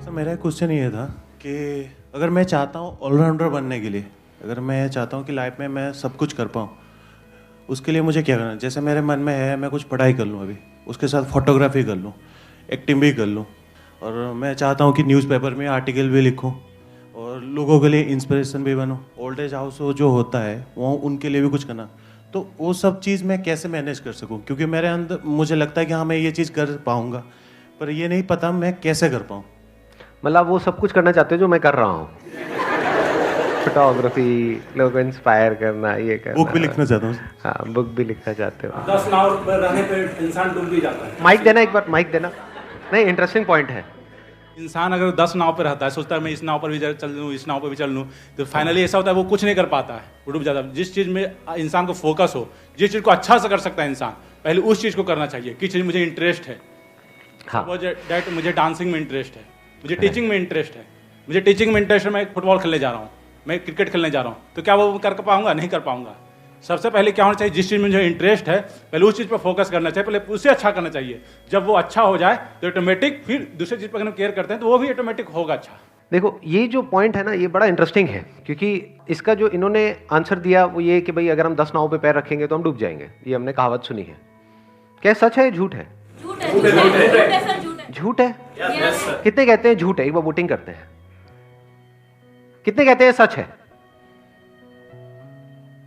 Sir मेरा question ये था कि अगर मैं चाहता हूँ ऑलराउंडर बनने के लिए, अगर मैं चाहता हूँ कि लाइफ में मैं सब कुछ कर पाऊँ, उसके लिए मुझे क्या करना है? जैसे मेरे मन में है मैं कुछ पढ़ाई कर लूँ, अभी उसके साथ फोटोग्राफी कर लूँ, एक्टिंग भी कर लूँ, और मैं चाहता हूँ कि न्यूज़पेपर में आर्टिकल भी लिखूँ और लोगों के लिए इंस्पिरेशन भी बनूँ। ओल्ड एज हाउस जो होता है वो उनके लिए भी कुछ करना, तो वो सब चीज़ मैं कैसे मैनेज कर सकूँ? क्योंकि मेरे अंदर मुझे लगता है कि हाँ मैं ये चीज़ कर पाऊँगा, पर ये नहीं पता मैं कैसे कर पाऊँ। मतलब वो सब कुछ करना चाहते हो जो मैं कर रहा हूँ? फोटोग्राफी, लोगों को इंस्पायर करना, ये करना। बुक भी लिखना चाहता हूँ। हाँ, बुक भी लिखना चाहते हो। 10 नाव पर रहने पे इंसान डूब भी जाता है। माइक देना, एक बार माइक देना। नहीं, इंटरेस्टिंग पॉइंट है। इंसान अगर 10 नाव पर रहता है, सोचता है मैं इस नाव पर भी चल लूँ, इस नाव पर भी चल लूँ, तो फाइनली ऐसा होता है वो कुछ नहीं कर पाता है, वो डूब जाता है। जिस चीज़ में इंसान को फोकस हो, जिस चीज़ को अच्छा से कर सकता है इंसान, पहले उस चीज़ को करना चाहिए। किस चीज़ मुझे इंटरेस्ट है। हाँ, डेट मुझे डांसिंग में इंटरेस्ट है, मुझे टीचिंग में इंटरेस्ट है, मुझे टीचिंग में इंटरेस्ट है, मैं फुटबॉल खेलने जा रहा हूँ, मैं क्रिकेट खेलने जा रहा हूँ, तो क्या वो कर पाऊंगा? नहीं कर पाऊंगा। सबसे पहले क्या होना चाहिए? जिस चीज़ में मुझे इंटरेस्ट है पहले उस चीज़ पर फोकस करना चाहिए, पहले उसे अच्छा करना चाहिए। जब वो अच्छा हो जाए तो ऑटोमेटिक फिर दूसरी चीज़ पर हम केयर करते हैं तो वो भी ऑटोमेटिक होगा अच्छा। देखो ये जो पॉइंट है ना, ये बड़ा इंटरेस्टिंग है, क्योंकि इसका जो इन्होंने आंसर दिया वो ये कि भाई अगर हम 10 नाव पे पैर रखेंगे तो हम डूब जाएंगे। ये हमने कहावत सुनी है। क्या सच है, झूठ है? झूठ है, झूठ है सर, झूठ है। झूठ है। Yes, sir. कितने कहते हैं झूठ है? एक बार वोटिंग करते हैं। कितने कहते हैं सच है?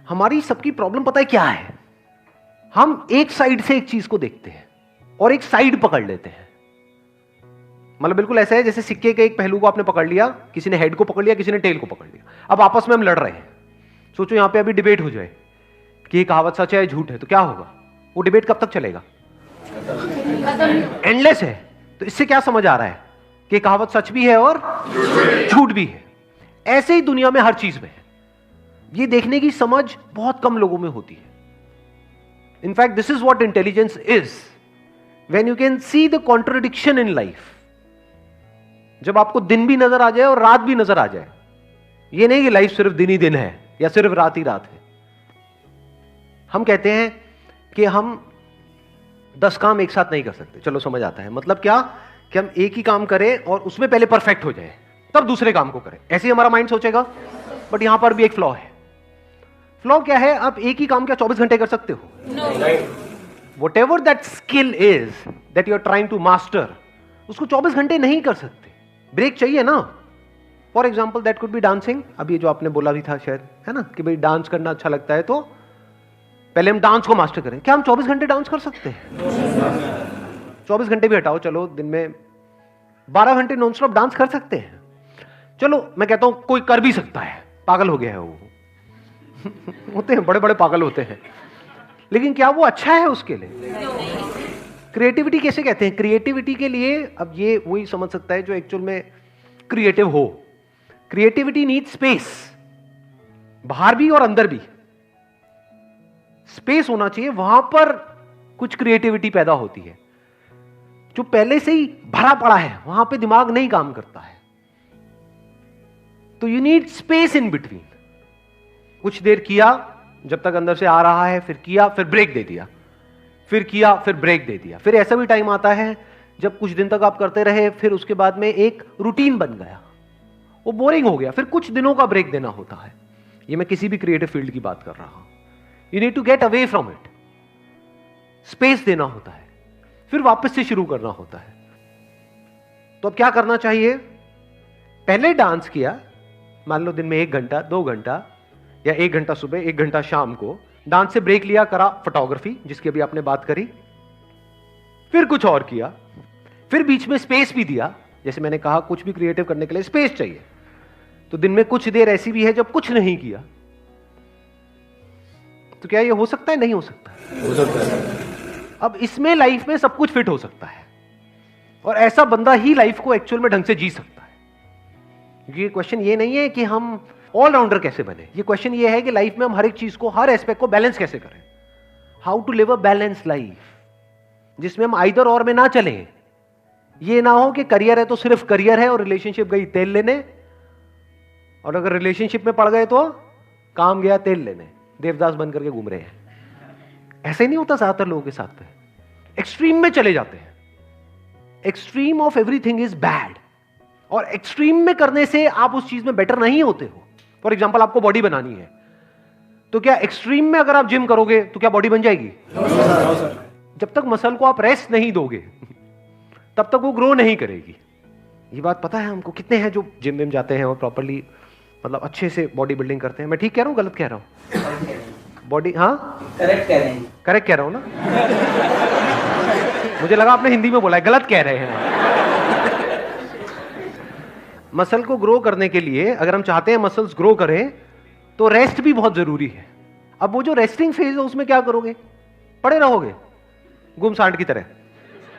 हमारी सबकी प्रॉब्लम पता है क्या है? हम एक साइड से एक चीज को देखते हैं और एक साइड पकड़ लेते हैं। मतलब बिल्कुल ऐसा है जैसे सिक्के के एक पहलू को आपने पकड़ लिया, किसी ने हेड को पकड़ लिया, किसी ने टेल को पकड़ लिया। अब आपस में हम लड़ रहे हैं। सोचो यहां पे अभी डिबेट हो जाए कि ये कहावत सच है या झूठ है, तो क्या होगा? वो डिबेट कब तक चलेगा? एंडलेस है। तो इससे क्या समझ आ रहा है कि कहावत सच भी है और झूठ भी है। ऐसे ही दुनिया में हर चीज में है। ये देखने की समझ बहुत कम लोगों में होती है। In fact this is what intelligence is, when you can see the contradiction in life. जब आपको दिन भी नजर आ जाए और रात भी नजर आ जाए। ये नहीं कि लाइफ सिर्फ दिन ही दिन है या सिर्फ रात ही रात है। हम कहते हैं कि हम 10 काम एक साथ नहीं कर सकते। चलो समझ आता है। मतलब क्या कि हम एक ही काम करें और उसमें पहले परफेक्ट हो जाए, तब दूसरे काम को करें। ऐसे ही हमारा माइंड सोचेगा। बट यहां पर भी एक फ्लॉ है। फ्लॉ क्या है? आप एक ही काम क्या 24 घंटे कर सकते हो? Whatever that skill is that you are trying to master, उसको 24 घंटे नहीं कर सकते। ब्रेक चाहिए ना। For example that could be dancing. अब ये जो आपने बोला भी था शायद, है ना, कि भाई डांस करना अच्छा लगता है, तो पहले हम डांस को मास्टर करें। क्या हम 24 घंटे डांस कर सकते हैं? 24 घंटे भी हटाओ, चलो दिन में 12 घंटे नॉन स्टॉप डांस कर सकते हैं। चलो मैं कहता हूं कोई कर भी सकता है, पागल हो गया है वो। होते हैं, बड़े बड़े पागल होते हैं। लेकिन क्या वो अच्छा है उसके लिए? क्रिएटिविटी कैसे कहते हैं? क्रिएटिविटी के लिए अब ये वही समझ सकता है जो एक्चुअल में क्रिएटिव हो। क्रिएटिविटी नीड स्पेस, बाहर भी और अंदर भी स्पेस होना चाहिए। वहां पर कुछ क्रिएटिविटी पैदा होती है। जो पहले से ही भरा पड़ा है वहां पे दिमाग नहीं काम करता है। तो you need space in between. कुछ देर किया जब तक अंदर से आ रहा है, फिर किया, फिर ब्रेक दे दिया, फिर किया, फिर ब्रेक दे दिया। फिर ऐसा भी टाइम आता है जब कुछ दिन तक आप करते रहे, फिर उसके बाद में एक रूटीन बन गया, वो बोरिंग हो गया, फिर कुछ दिनों का ब्रेक देना होता है। ये मैं किसी भी क्रिएटिव फील्ड की बात कर रहा हूं। You need to get away from it, space देना होता है, फिर वापस से शुरू करना होता है। तो अब क्या करना चाहिए? पहले डांस किया, मान लो दिन में 1 घंटा 2 घंटा या 1 घंटा सुबह 1 घंटा शाम को, डांस से ब्रेक लिया, करा फोटोग्राफी जिसकी अभी आपने बात करी, फिर कुछ और किया, फिर बीच में स्पेस भी दिया। जैसे मैंने कहा कुछ भी क्रिएटिव करने के लिए स्पेस चाहिए, तो दिन में कुछ देर ऐसी भी है जब कुछ नहीं किया। तो क्या ये हो सकता है? नहीं हो सकता? हो सकता है। अब इसमें लाइफ में सब कुछ फिट हो सकता है और ऐसा बंदा ही लाइफ को एक्चुअल में ढंग से जी सकता है। क्योंकि क्वेश्चन ये नहीं है कि हम ऑलराउंडर कैसे बने, ये क्वेश्चन ये है कि लाइफ में हम हर एक चीज को, हर एस्पेक्ट को बैलेंस कैसे करें। How to live a balance life, जिसमें हम आइदर और में ना चलें। ये ना हो कि करियर है तो सिर्फ करियर है और रिलेशनशिप गई तेल लेने, और अगर रिलेशनशिप में पड़ गए तो काम गया तेल लेने, देवदास बन करके घूम रहे हैं। ऐसे नहीं होता ज्यादातर लोगों के साथ। एक्सट्रीम में चले जाते हैं। Extreme of everything is bad और एक्सट्रीम में करने से आप उस चीज में बेटर नहीं होते हो। फॉर एग्जाम्पल, आपको बॉडी बनानी है, तो क्या एक्सट्रीम में अगर आप जिम करोगे तो क्या बॉडी बन जाएगी? जब तक मसल को आप रेस्ट नहीं दोगे तब तक वो ग्रो नहीं करेगी। ये बात पता है हमको? कितने हैं जो जिम में जाते हैं और प्रॉपरली मतलब अच्छे से बॉडी बिल्डिंग करते हैं? मैं ठीक कह रहा हूँ, गलत कह रहा हूँ? बॉडी, हाँ करेक्ट कह रहे हैं। करेक्ट कह रहा हूँ ना? मुझे लगा आपने हिंदी में बोला है, गलत कह रहे हैं। मसल को ग्रो करने के लिए अगर हम चाहते हैं मसल्स ग्रो करें तो रेस्ट भी बहुत जरूरी है। अब वो जो रेस्टिंग फेज है उसमें क्या करोगे? पड़े रहोगे गुमसांड की तरह,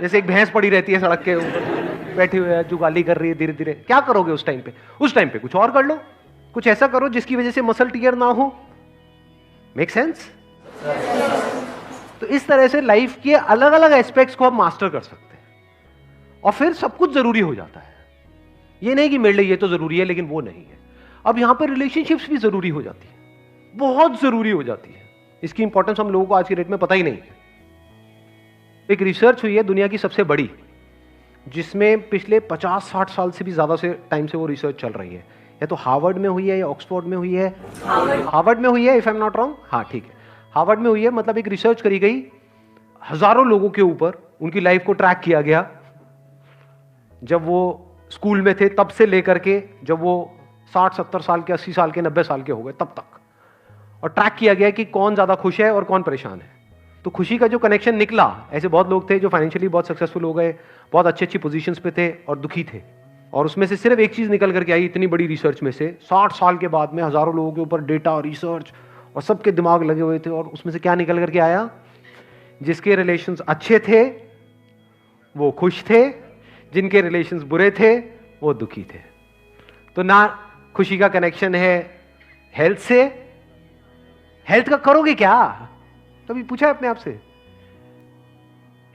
जैसे एक भैंस पड़ी रहती है सड़क के ऊपर, बैठी हुई है, जुगाली कर रही है धीरे धीरे। क्या करोगे उस टाइम पे? उस टाइम पे कुछ और कर लो, कुछ ऐसा करो जिसकी वजह से मसल टियर ना हो। Make sense? तो इस तरह से लाइफ के अलग अलग एस्पेक्ट्स को आप मास्टर कर सकते हैं और फिर सब कुछ जरूरी हो जाता है। ये नहीं कि मेरे लिए ये तो जरूरी है लेकिन वो नहीं है। अब यहां पर रिलेशनशिप्स भी जरूरी हो जाती है, बहुत जरूरी हो जाती है। इसकी इंपॉर्टेंस हम लोगों को आज की डेट में पता ही नहीं है। एक रिसर्च हुई है दुनिया की सबसे बड़ी, जिसमें पिछले 50-60 साल से भी ज्यादा से टाइम से वो रिसर्च चल रही है। या तो हार्वर्ड में हुई है या ऑक्सफोर्ड में हुई है। हार्वर्ड में हुई है, if I am not wrong. हाँ ठीक है, हार्वर्ड में हुई है। मतलब एक रिसर्च करी गई, हजारों लोगों के ऊपर उनकी लाइफ को ट्रैक किया गया, जब वो स्कूल में थे तब से लेकर के जब वो 60-70 साल के, 80 साल के, 90 साल के हो गए तब तक, और ट्रैक किया गया कि कौन ज्यादा खुश है और कौन परेशान है। तो खुशी का जो कनेक्शन निकला, ऐसे बहुत लोग थे जो फाइनेंशियली बहुत सक्सेसफुल हो गए, बहुत अच्छी अच्छी पोजीशंस पे थे, और दुखी थे। और उसमें से सिर्फ एक चीज निकल करके आई इतनी बड़ी रिसर्च में से, 60 साल के बाद में हजारों लोगों के ऊपर डेटा, रिसर्च और सबके दिमाग लगे हुए थे, और उसमें से क्या निकल करके आया? जिसके रिलेशंस अच्छे थे वो खुश थे, जिनके रिलेशंस बुरे थे वो दुखी थे। तो ना खुशी का कनेक्शन है हेल्थ से। हेल्थ का करोगे क्या? कभी पूछा है अपने आप से?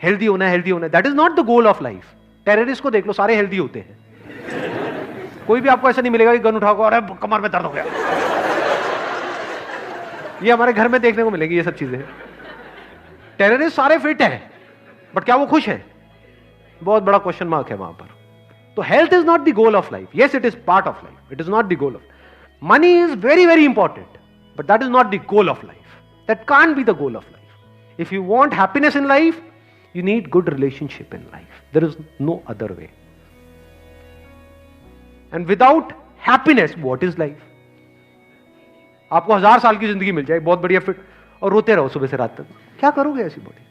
हेल्दी होना है, हेल्दी होना है, that is not the goal of life. Terrorist को देख लो, सारे हेल्दी होते हैं। कोई भी आपको ऐसा नहीं मिलेगा कि गन उठाओ अरे कमर में दर्द हो गया। ये हमारे घर में देखने को मिलेगी ये सब चीजें। टेररिस्ट सारे फिट है, बट क्या वो खुश है? बहुत बड़ा क्वेश्चन मार्क है वहां पर। तो health is not the goal of life. Yes, it is part of life, it is not the goal of. Money is very very important, but that is not the goal of life. That can't be the goal of life. If you want happiness in life, you need good relationship in life. There is no other way. And without happiness, what is life? आपको 1000 साल की जिंदगी मिल जाए, बहुत बढ़िया fit, और रोते रहो सुबह से रात तक, क्या करोगे? ऐसी बॉडी,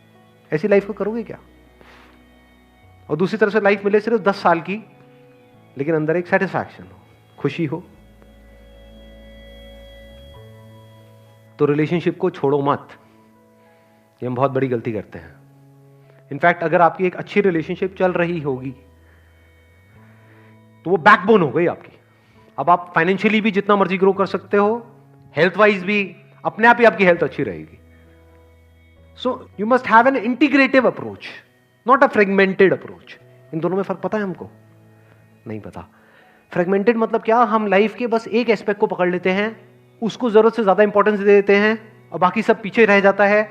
ऐसी लाइफ को करोगे क्या? और दूसरी तरफ से लाइफ मिले सिर्फ 10 साल की, लेकिन अंदर एक सेटिस्फैक्शन हो, खुशी हो, तो रिलेशनशिप को छोड़ो मत। ये हम बहुत बड़ी गलती करते हैं। इनफैक्ट अगर आपकी एक अच्छी रिलेशनशिप चल रही होगी तो वो बैकबोन हो गई आपकी। अब आप फाइनेंशियली भी जितना मर्जी ग्रो कर सकते हो, हेल्थ वाइज भी अपने आप ही आपकी हेल्थ अच्छी रहेगी। So you must have an integrative approach, not a fragmented approach. इन दोनों में फर्क पता है हमको? नहीं पता। फ्रेगमेंटेड मतलब क्या? हम लाइफ के बस एक एस्पेक्ट को पकड़ लेते हैं, उसको जरूरत से ज्यादा इंपॉर्टेंस दे देते हैं, और बाकी सब पीछे रह जाता है।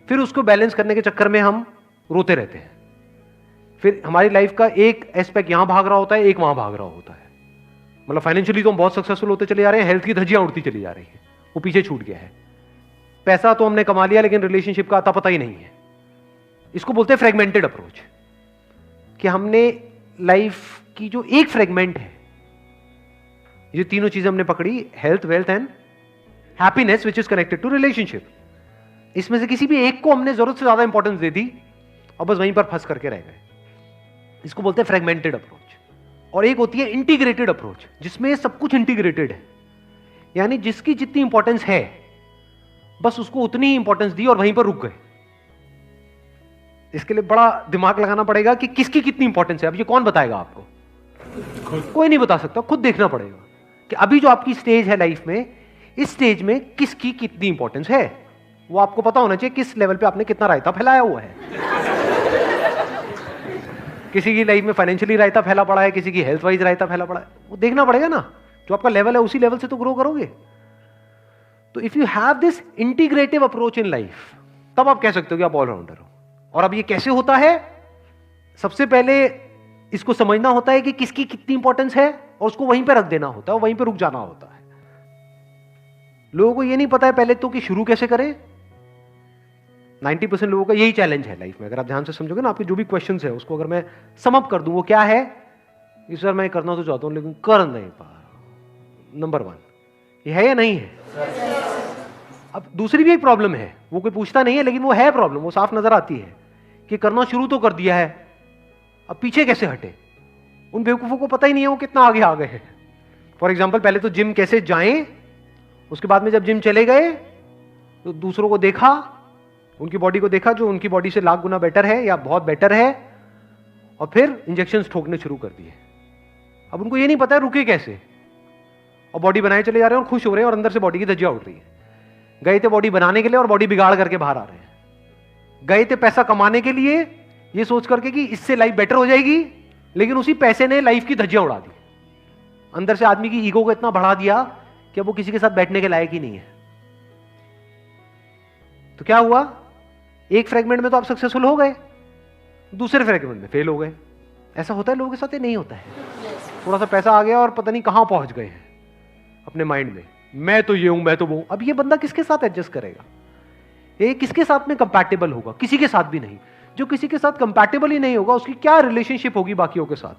फिर उसको बैलेंस करने के चक्कर में हम रोते रहते हैं। फिर हमारी लाइफ का एक एस्पेक्ट यहां भाग रहा होता है, एक वहां भाग रहा होता है। मतलब फाइनेंशियली तो हम बहुत सक्सेसफुल होते चले जा रहे हैं, हेल्थ की धज्जियां उड़ती चली जा रही है, वो पीछे छूट गया है। पैसा तो हमने कमा लिया, लेकिन रिलेशनशिप का अता पता ही नहीं है। इसको बोलते हैं फ्रेगमेंटेड अप्रोच, कि हमने लाइफ की जो एक फ्रेगमेंट है, ये तीनों चीजें हमने पकड़ी, health, wealth and happiness, which is connected to relationship. इसमें से किसी भी एक को हमने जरूरत से ज्यादा इंपॉर्टेंस दे दी और बस वहीं पर फंस करके रह गए। इसको बोलते हैं फ्रेगमेंटेड अप्रोच। और एक होती है इंटीग्रेटेड अप्रोच, जिसमें सब कुछ इंटीग्रेटेड है, यानी जिसकी जितनी इंपॉर्टेंस है बस उसको उतनी ही इंपॉर्टेंस दी और वहीं पर रुक गए। इसके लिए बड़ा दिमाग लगाना पड़ेगा कि किसकी कितनी इंपॉर्टेंस है। अब ये कौन बताएगा आपको? कोई नहीं बता सकता, खुद देखना पड़ेगा कि अभी जो आपकी स्टेज है लाइफ में, इस स्टेज में किसकी कितनी इंपॉर्टेंस है। वो आपको पता होना चाहिए किस लेवल पे आपने कितना रायता फैलाया हुआ है। किसी की लाइफ में फाइनेंशियली रायता फैला पड़ा है, किसी की हेल्थ वाइज रायता फैला पड़ा है, वो देखना पड़ेगा ना। जो आपका लेवल है उसी लेवल से तो ग्रो करोगे। तो if you have this integrative approach in life, तब आप कह सकते हो कि आप ऑलराउंडर हो। और अब ये कैसे होता है? सबसे पहले इसको समझना होता है कि किसकी कितनी इंपॉर्टेंस है और उसको वहीं पे रख देना होता है, वहीं पे रुक जाना होता है। लोगों को ये नहीं पता है पहले तो कि शुरू कैसे करें। 90% लोगों का यही चैलेंज है लाइफ में। अगर आप ध्यान से समझोगे ना, आपके जो भी क्वेश्चंस है उसको अगर मैं सम अप कर दूं, वो क्या है कि सर मैं करना तो चाहता हूं लेकिन कर नहीं पा रहा। नंबर 1 ये है या नहीं है? अब दूसरी भी एक प्रॉब्लम है, वो कोई पूछता नहीं है लेकिन वो है प्रॉब्लम, वो साफ नजर आती है कि करना शुरू तो कर दिया है, अब पीछे कैसे हटे। उन बेवकूफों को पता ही नहीं है वो कितना आगे आ गए हैं। फॉर एग्जाम्पल, पहले तो जिम कैसे जाएं, उसके बाद में जब जिम चले गए तो दूसरों को देखा, उनकी बॉडी को देखा जो उनकी बॉडी से लाख गुना बेटर है या बहुत बेटर है, और फिर इंजेक्शंस ठोकने शुरू कर दिए। अब उनको ये नहीं पता है रुके कैसे, और बॉडी बनाए चले जा रहे हैं और खुश हो रहे हैं और अंदर से बॉडी की धज्जियां उड़ रही है। गए थे बॉडी बनाने के लिए और बॉडी बिगाड़ करके बाहर आ रहे हैं। गए थे पैसा कमाने के लिए ये सोच करके कि इससे लाइफ बेटर हो जाएगी, लेकिन उसी पैसे ने लाइफ की धज्जियां उड़ा दी। अंदर से आदमी की ईगो को इतना बढ़ा दिया कि अब वो किसी के साथ बैठने के लायक ही नहीं है। तो क्या हुआ, एक फ्रेगमेंट में तो आप सक्सेसफुल हो गए, दूसरे फ्रेगमेंट में फेल हो गए। ऐसा होता है लोगों के साथ, ये नहीं होता है। थोड़ा सा पैसा आ गया और पता नहीं कहां पहुंच गए हैं अपने माइंड में, मैं तो ये हूं, मैं तो वो हूं। अब ये बंदा किसके साथ एडजस्ट करेगा, ये किसके साथ में कंपैटिबल होगा? किसी के साथ भी नहीं। जो किसी के साथ कंपैटिबल ही नहीं होगा उसकी क्या रिलेशनशिप होगी बाकियों के साथ?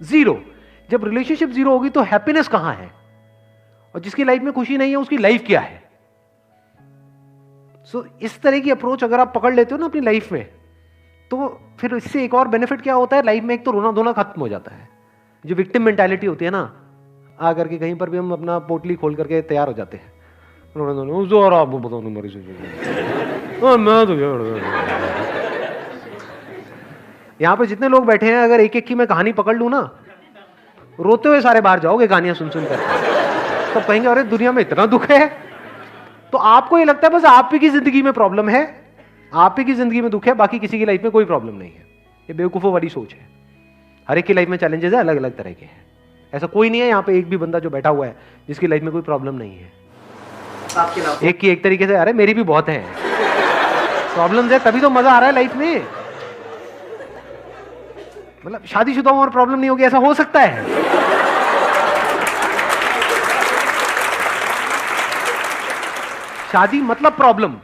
जीरो। जब रिलेशनशिप जीरो होगी तो हैप्पीनेस कहां है? और जिसकी लाइफ में खुशी नहीं है उसकी लाइफ क्या है? सो इस तरह की अप्रोच अगर आप पकड़ लेते हो ना अपनी लाइफ में, तो फिर इससे एक और बेनिफिट क्या होता है, लाइफ में एक तो रोना धोना खत्म हो जाता है। जो विक्टिम मेंटालिटी होती है ना, आकर के कहीं पर भी हम अपना पोटली खोल करके तैयार हो जाते हैं, रोना धोना, जोर आप बताओ मेरी मैं तो यहां पे जितने लोग बैठे हैं, अगर एक एक की मैं कहानी पकड़ लूं ना, रोते हुए सारे बाहर जाओगे कहानियां सुन सुन कर। तो कहेंगे अरे दुनिया में इतना दुख है। तो आपको ये लगता है बस आप ही की जिंदगी में प्रॉब्लम है, आप ही की जिंदगी में दुख है, बाकी किसी की लाइफ में कोई प्रॉब्लम नहीं है। ये बेवकूफों वाली सोच है। हर एक की लाइफ में चैलेंजेस है, अलग अलग तरह के हैं। ऐसा कोई नहीं है यहाँ पे एक भी बंदा जो बैठा हुआ है जिसकी लाइफ में कोई प्रॉब्लम नहीं है। एक की एक तरीके से, अरे मेरी भी बहुत है प्रॉब्लम्स है, तभी तो मजा आ रहा है लाइफ में। मतलब शादीशुदा और प्रॉब्लम नहीं होगी, ऐसा हो सकता है? शादी मतलब प्रॉब्लम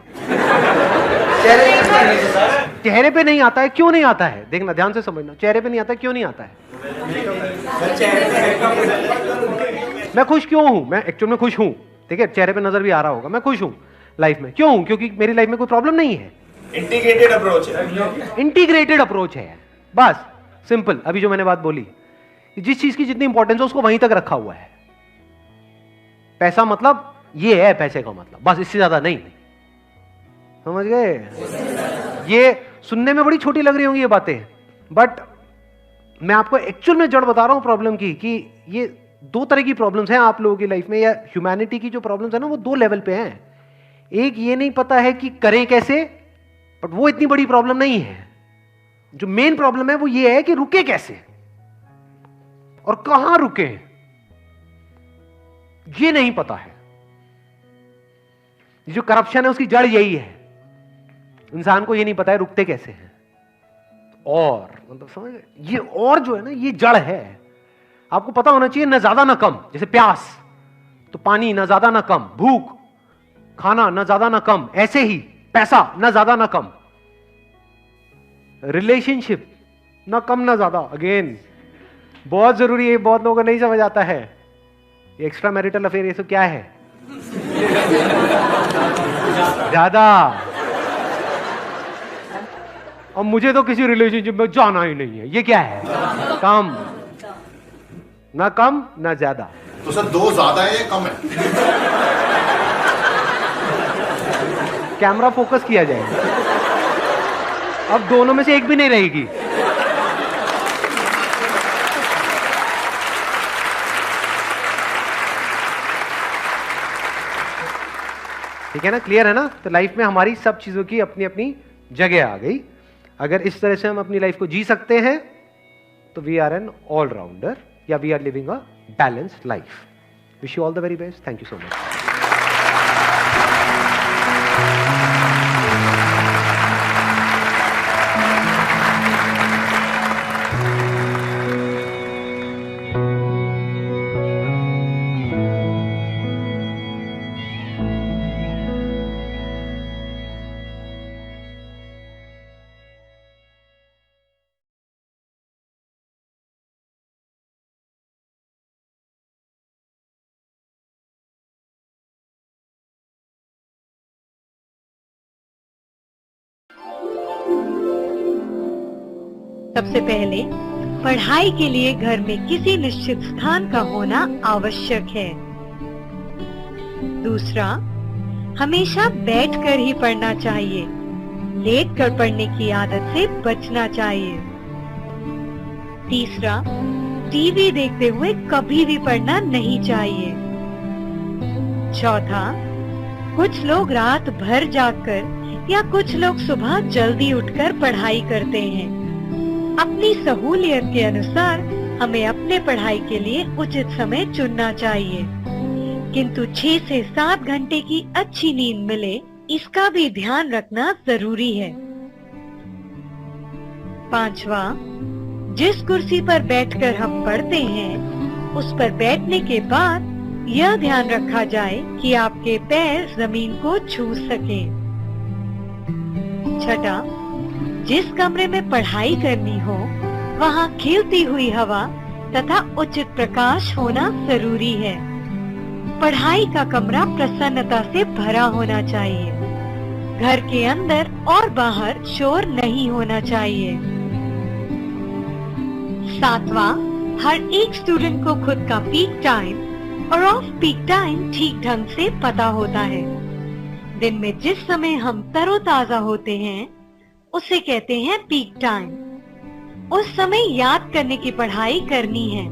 चेहरे पे नहीं आता है। क्यों नहीं आता है? देखना, ध्यान से समझना, चेहरे पे नहीं आता है, क्यों नहीं आता है? मैं खुश क्यों हूं? मैं एक्चुअल में खुश हूं, ठीक है, चेहरे पे नजर भी आ रहा होगा, मैं खुश हूं लाइफ में। क्यों हूं? क्योंकि मेरी लाइफ में कोई प्रॉब्लम नहीं है। इंटीग्रेटेड अप्रोच है। इंटीग्रेटेड अप्रोच है, बस सिंपल। अभी जो मैंने बात बोली, जिस चीज की जितनी इंपॉर्टेंस है उसको वहीं तक रखा हुआ है। पैसा मतलब ये है, पैसे का मतलब, बस, इससे ज्यादा नहीं। समझ गए? ये सुनने में बड़ी छोटी लग रही होंगी ये बातें, बट मैं आपको एक्चुअल में जड़ बता रहा हूं प्रॉब्लम की, कि ये दो तरह की प्रॉब्लम्स हैं आप लोगों की लाइफ में, या ह्यूमैनिटी की जो प्रॉब्लम्स है ना, वो दो लेवल पे हैं। एक ये नहीं पता है कि करें कैसे, बट वो इतनी बड़ी प्रॉब्लम नहीं है। जो मेन प्रॉब्लम है वो ये है कि रुके कैसे और कहां रुके, ये नहीं पता है। जो करप्शन है उसकी जड़ यही है, इंसान को ये नहीं पता है रुकते कैसे हैं। और मतलब समझ, ये और जो है ना, ये जड़ है। आपको पता होना चाहिए, ना ज्यादा ना कम। जैसे प्यास तो पानी, ना ज्यादा ना कम। भूख, खाना, ना ज्यादा ना कम। ऐसे ही पैसा, ना ज्यादा ना कम। रिलेशनशिप, ना कम ना ज्यादा। अगेन बहुत जरूरी है, बहुत लोगों को नहीं समझ आता है। एक्स्ट्रा मैरिटल अफेयर ये सब क्या है? ज्यादा। और मुझे तो किसी रिलेशनशिप में जाना ही नहीं है, ये क्या है? कम। ना कम ना ज्यादा। तो सर दो ज्यादा है या कम है? कैमरा फोकस किया जाए, अब दोनों में से एक भी नहीं रहेगी। ठीक है ना? क्लियर है ना? तो लाइफ में हमारी सब चीजों की अपनी अपनी जगह आ गई। अगर इस तरह से हम अपनी लाइफ को जी सकते हैं तो वी आर एन ऑलराउंडर, या we are living a balanced life. Wish you all the very best. Thank you so much. सबसे पहले पढ़ाई के लिए घर में किसी निश्चित स्थान का होना आवश्यक है। दूसरा, हमेशा बैठकर ही पढ़ना चाहिए। लेटकर पढ़ने की आदत से बचना चाहिए। तीसरा, टीवी देखते हुए कभी भी पढ़ना नहीं चाहिए। चौथा, कुछ लोग रात भर जागकर या कुछ लोग सुबह जल्दी उठकर पढ़ाई करते हैं। अपनी सहूलियत के अनुसार हमें अपने पढ़ाई के लिए उचित समय चुनना चाहिए, किंतु 6 से 7 घंटे की अच्छी नींद मिले, इसका भी ध्यान रखना जरूरी है। पांचवा, जिस कुर्सी पर बैठकर हम पढ़ते हैं, उस पर बैठने के बाद यह ध्यान रखा जाए कि आपके पैर जमीन को छू सकें। छठा, जिस कमरे में पढ़ाई करनी हो, वहाँ खिलती हुई हवा तथा उचित प्रकाश होना जरूरी है। पढ़ाई का कमरा प्रसन्नता से भरा होना चाहिए। घर के अंदर और बाहर शोर नहीं होना चाहिए। सातवां, हर एक स्टूडेंट को खुद का पीक टाइम और ऑफ पीक टाइम ठीक ढंग से पता होता है। दिन में जिस समय हम तरोताजा होते हैं, उसे कहते हैं पीक टाइम। उस समय याद करने की पढ़ाई करनी है,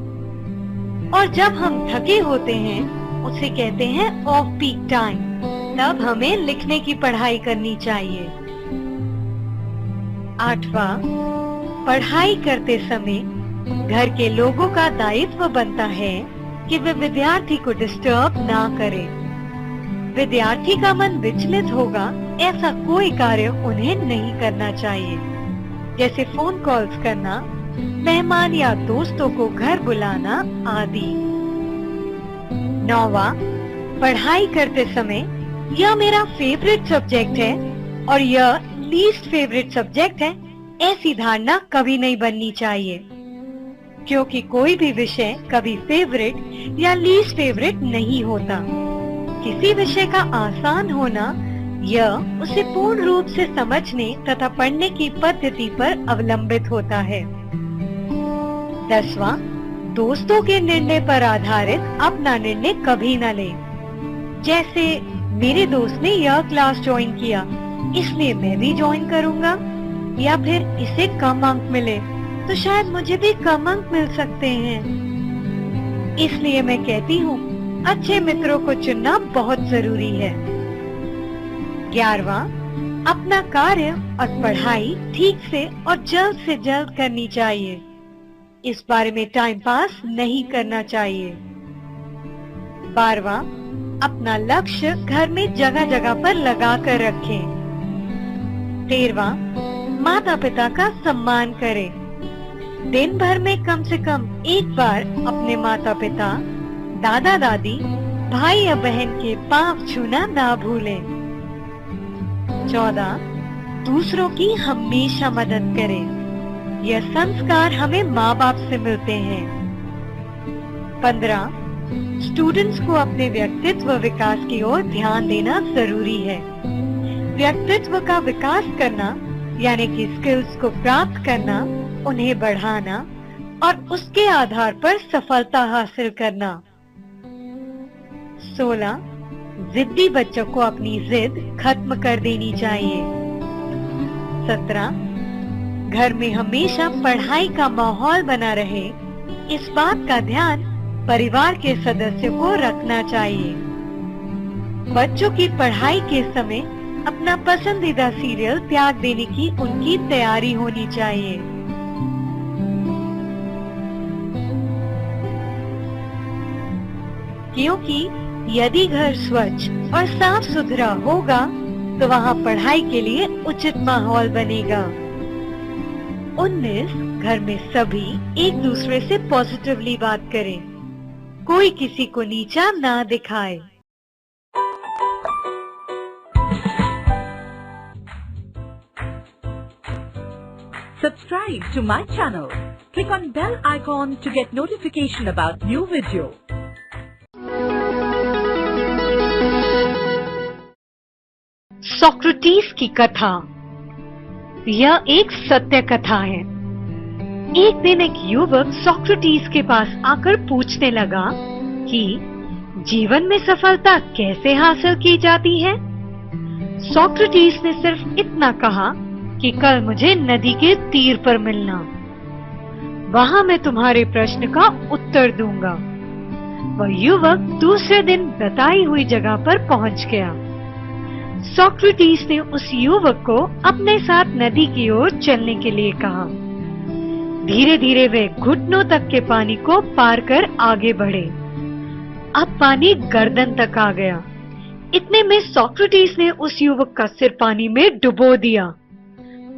और जब हम थके होते हैं, उसे कहते हैं ऑफ पीक टाइम। तब हमें लिखने की पढ़ाई करनी चाहिए। आठवां, पढ़ाई करते समय घर के लोगों का दायित्व बनता है कि वे विद्यार्थी को डिस्टर्ब ना करें। विद्यार्थी का मन विचलित होगा, ऐसा कोई कार्य उन्हें नहीं करना चाहिए, जैसे फोन कॉल्स करना, मेहमान या दोस्तों को घर बुलाना आदि। नौवां, पढ़ाई करते समय यह मेरा फेवरेट सब्जेक्ट है और यह लीस्ट फेवरेट सब्जेक्ट है, ऐसी धारणा कभी नहीं बननी चाहिए, क्योंकि कोई भी विषय कभी फेवरेट या लीस्ट फेवरेट नहीं होता। किसी विषय का आसान होना यह उसे पूर्ण रूप से समझने तथा पढ़ने की पद्धति पर अवलंबित होता है। 10वां, दोस्तों के निर्णय पर आधारित अपना निर्णय कभी न ले। जैसे मेरे दोस्त ने यह क्लास ज्वाइन किया, इसलिए मैं भी ज्वाइन करूंगा, या फिर इसे कम अंक मिले तो शायद मुझे भी कम अंक मिल सकते हैं। इसलिए मैं कहती हूँ, अच्छे मित्रों को चुनना बहुत जरूरी है। 11वां, अपना कार्य और पढ़ाई ठीक से और जल्द करनी चाहिए। इस बारे में टाइम पास नहीं करना चाहिए। 12वां, अपना लक्ष्य घर में जगह जगह पर लगा कर रखें। 13वां, माता पिता का सम्मान करें। दिन भर में कम से कम एक बार अपने माता पिता, दादा दादी, भाई या बहन के पांव छूना ना भूलें। 14, दूसरों की हमेशा मदद करें। यह संस्कार हमें माँ बाप से मिलते हैं। 15, स्टूडेंट्स को अपने व्यक्तित्व विकास की ओर ध्यान देना जरूरी है। व्यक्तित्व का विकास करना यानी कि स्किल्स को प्राप्त करना, उन्हें बढ़ाना और उसके आधार पर सफलता हासिल करना। 16, जिद्दी बच्चों को अपनी जिद खत्म कर देनी चाहिए। 17, घर में हमेशा पढ़ाई का माहौल बना रहे, इस बात का ध्यान परिवार के सदस्यों को रखना चाहिए। बच्चों की पढ़ाई के समय अपना पसंदीदा सीरियल त्याग देने की उनकी तैयारी होनी चाहिए। क्योंकि यदि घर स्वच्छ और साफ सुथरा होगा तो वहाँ पढ़ाई के लिए उचित माहौल बनेगा। 19, घर में सभी एक दूसरे से पॉजिटिवली बात करें, कोई किसी को नीचा ना दिखाए। Subscribe to my channel. Click on bell icon to get notification about new video. Socrates की कथा, यह एक सत्य कथा है। एक दिन एक युवक सोक्रेटिस के पास आकर पूछने लगा कि जीवन में सफलता कैसे हासिल की जाती है। सोक्रेटिस ने सिर्फ इतना कहा कि कल मुझे नदी के तीर पर मिलना, वहां मैं तुम्हारे प्रश्न का उत्तर दूंगा। वह युवक दूसरे दिन बताई हुई जगह पर पहुंच गया। सोक्रेटिस ने उस युवक को अपने साथ नदी की ओर चलने के लिए कहा। धीरे धीरे वे घुटनों तक के पानी को पार कर आगे बढ़े। अब पानी गर्दन तक आ गया। इतने में सोक्रेटिस ने उस युवक का सिर पानी में डुबो दिया।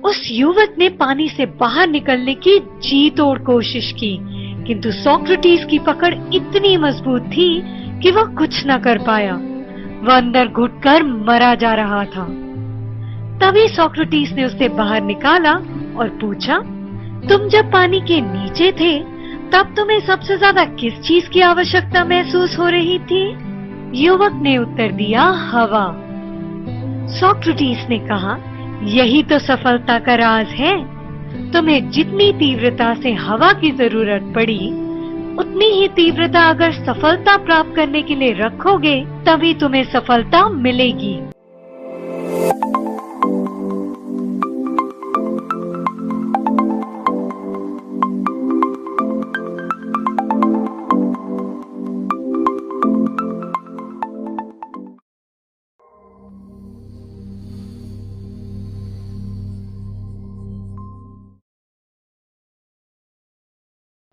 उस युवक ने पानी से बाहर निकलने की जी तोड़ कोशिश की, किंतु सोक्रेटिस की पकड़ इतनी मजबूत थी कि वह कुछ न कर पाया। वह अंदर घुटकर मरा जा रहा था। तभी सोक्रेटिस ने उसे बाहर निकाला और पूछा, तुम जब पानी के नीचे थे तब तुम्हें सबसे ज्यादा किस चीज की आवश्यकता महसूस हो रही थी? युवक ने उत्तर दिया, हवा। सोक्रेटिस ने कहा, यही तो सफलता का राज है। तुम्हें जितनी तीव्रता से हवा की जरूरत पड़ी, उतनी ही तीव्रता अगर सफलता प्राप्त करने के लिए रखोगे, तभी तुम्हें सफलता मिलेगी।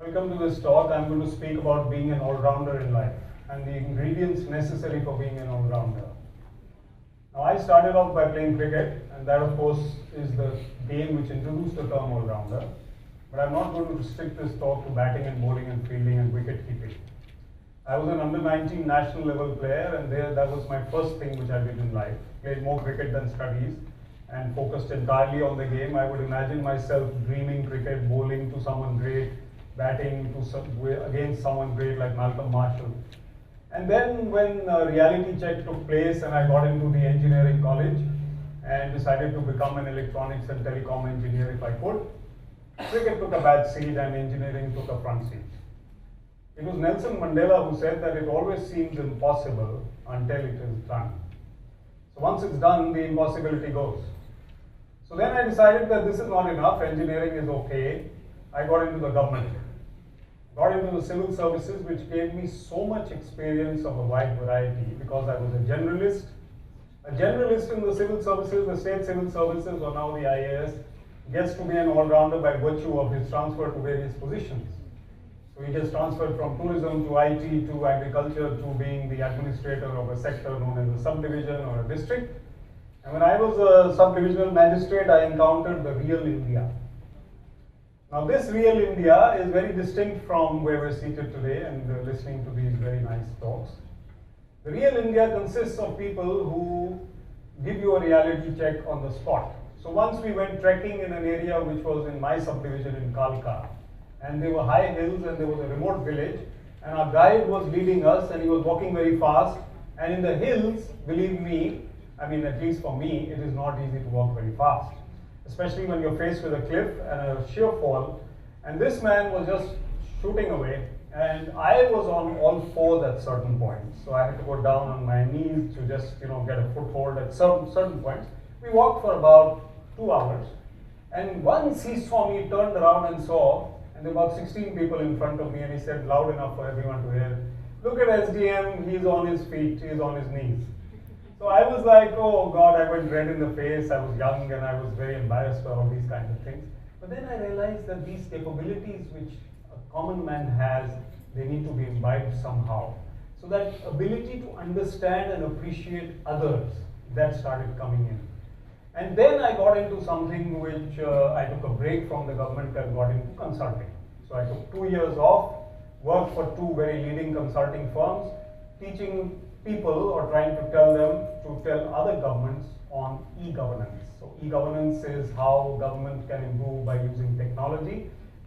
Welcome to this talk. I'm going to speak about being an all-rounder in life and the ingredients necessary for being an all-rounder. Now, I started off by playing cricket, and that, of course, is the game which introduced the term all-rounder. But I'm not going to restrict this talk to batting and bowling and fielding and wicket keeping. I was an under-19 national level player, and that was my first thing which I did in life. Played more cricket than studies and focused entirely on the game. I would imagine myself dreaming cricket, bowling to someone great, batting against someone great like Malcolm Marshall. And then when reality check took place and I got into the engineering college and decided to become an electronics and telecom engineer if I could, cricket took a back seat and engineering took a front seat. It was Nelson Mandela who said that it always seems impossible until it is done. So once it's done, the impossibility goes. So then I decided that this is not enough, engineering is okay. I got into the government. Got into the civil services, which gave me so much experience of a wide variety because I was a generalist. A generalist in the civil services, the state civil services, or now the IAS, gets to be an all-rounder by virtue of his transfer to various positions. So he gets transferred from tourism to IT to agriculture to being the administrator of a sector known as a subdivision or a district. And when I was a subdivisional magistrate, I encountered the real India. Now this real India is very distinct from where we're seated today and listening to these very nice talks. The real India consists of people who give you a reality check on the spot. So once we went trekking in an area which was in my subdivision in Kalka, and there were high hills and there was a remote village, and our guide was leading us and he was walking very fast, and in the hills, believe me, I mean at least for me, it is not easy to walk very fast, especially when you're faced with a cliff and a sheer fall. And this man was just shooting away, and I was on all fours at certain points. So I had to go down on my knees to just, get a foothold at certain points. We walked for about 2 hours, and once he saw me, turned around and saw, and there were about 16 people in front of me, and he said loud enough for everyone to hear, "Look at SDM, he's on his feet, he's on his knees." So I was like, oh God, I went red in the face, I was young and I was very embarrassed by all these kinds of things. But then I realized that these capabilities which a common man has, they need to be imbibed somehow. So that ability to understand and appreciate others, that started coming in. And then I got into something which I took a break from the government and got into consulting. So I took 2 years off, worked for 2 very leading consulting firms, teaching people or trying to tell other governments on e-governance. So e-governance is how government can improve by using technology.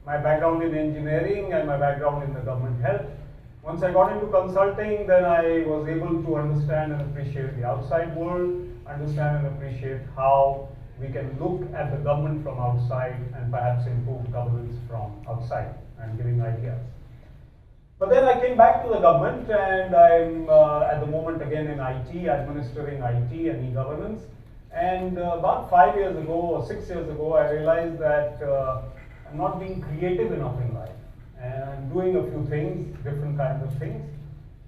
My background in engineering and my background in the government helped. Once I got into consulting, then I was able to understand and appreciate the outside world, understand and appreciate how we can look at the government from outside and perhaps improve governance from outside and giving ideas. But then I came back to the government, and I'm at the moment again in IT, administering IT and e-governance. And about 5 years ago or 6 years ago, I realized that I'm not being creative enough in life. And I'm doing a few things, different kinds of things.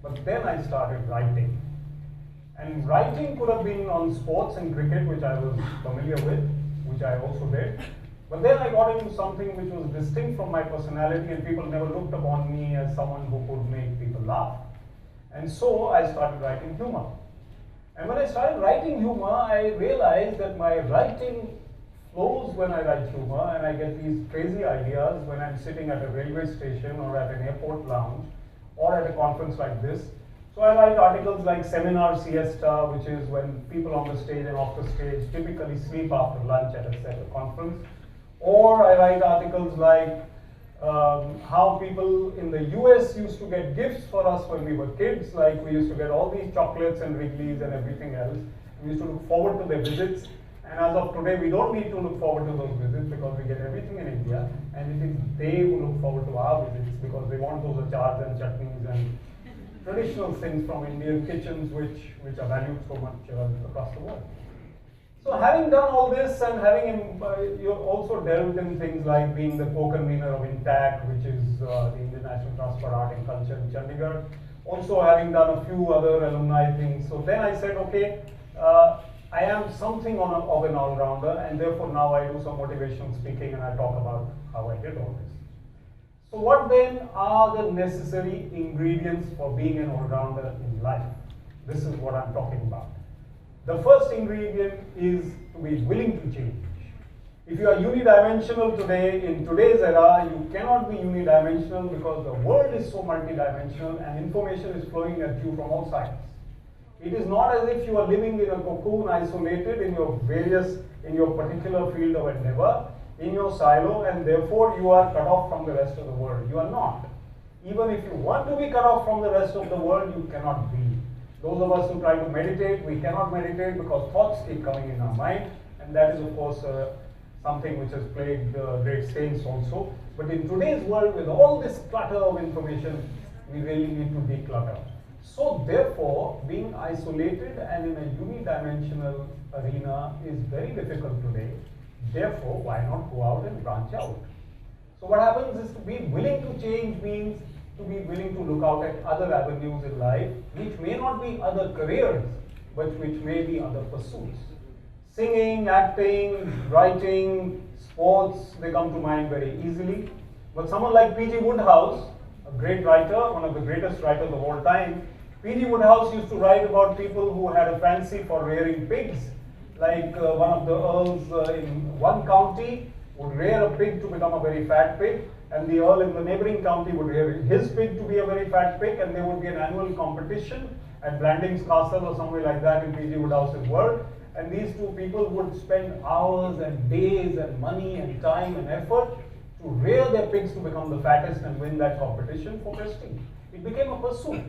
But then I started writing. And writing could have been on sports and cricket, which I was familiar with, which I also did. But then I got into something which was distinct from my personality, and people never looked upon me as someone who could make people laugh. And so I started writing humor. And when I started writing humor, I realized that my writing flows when I write humor, and I get these crazy ideas when I'm sitting at a railway station or at an airport lounge or at a conference like this. So I write articles like Seminar Siesta, which is when people on the stage and off the stage typically sleep after lunch at a conference. Or I write articles like how people in the US used to get gifts for us when we were kids, like we used to get all these chocolates and Wrigley's and everything else. We used to look forward to their visits, and as of today we don't need to look forward to those visits because we get everything in India, and it is they who look forward to our visits because they want those achars and chutneys and traditional things from Indian kitchens which are valued so much across the world. So having done all this and having you also delved in things like being the co-convener of INTACT, which is the Indian National Trust for Art and Culture in Chandigarh, also having done a few other alumni things. So then I said, okay, I am something of an all-rounder, and therefore now I do some motivational speaking and I talk about how I did all this. So what then are the necessary ingredients for being an all-rounder in life? This is what I'm talking about. The first ingredient is to be willing to change. If you are unidimensional today, in today's era, you cannot be unidimensional because the world is so multidimensional and information is flowing at you from all sides. It is not as if you are living in a cocoon isolated in your particular field of endeavor, in your silo, and therefore you are cut off from the rest of the world. You are not. Even if you want to be cut off from the rest of the world, you cannot be. Those of us who try to meditate, we cannot meditate because thoughts keep coming in our mind, and that is of course something which has plagued great saints also. But in today's world, with all this clutter of information, we really need to declutter. So therefore, being isolated and in a unidimensional arena is very difficult today. Therefore, why not go out and branch out? So what happens is to be willing to change means to be willing to look out at other avenues in life, which may not be other careers, but which may be other pursuits. Singing, acting, writing, sports, they come to mind very easily. But someone like P.G. Wodehouse, a great writer, one of the greatest writers of all time, P.G. Wodehouse used to write about people who had a fancy for rearing pigs. Like one of the earls in one county would rear a pig to become a very fat pig, and the earl in the neighboring county would rear his pig to be a very fat pig, and there would be an annual competition at Blandings Castle or somewhere like that in P.G. Wodehouse's world, and these two people would spend hours and days and money and time and effort to rear their pigs to become the fattest and win that competition for prestige. It became a pursuit.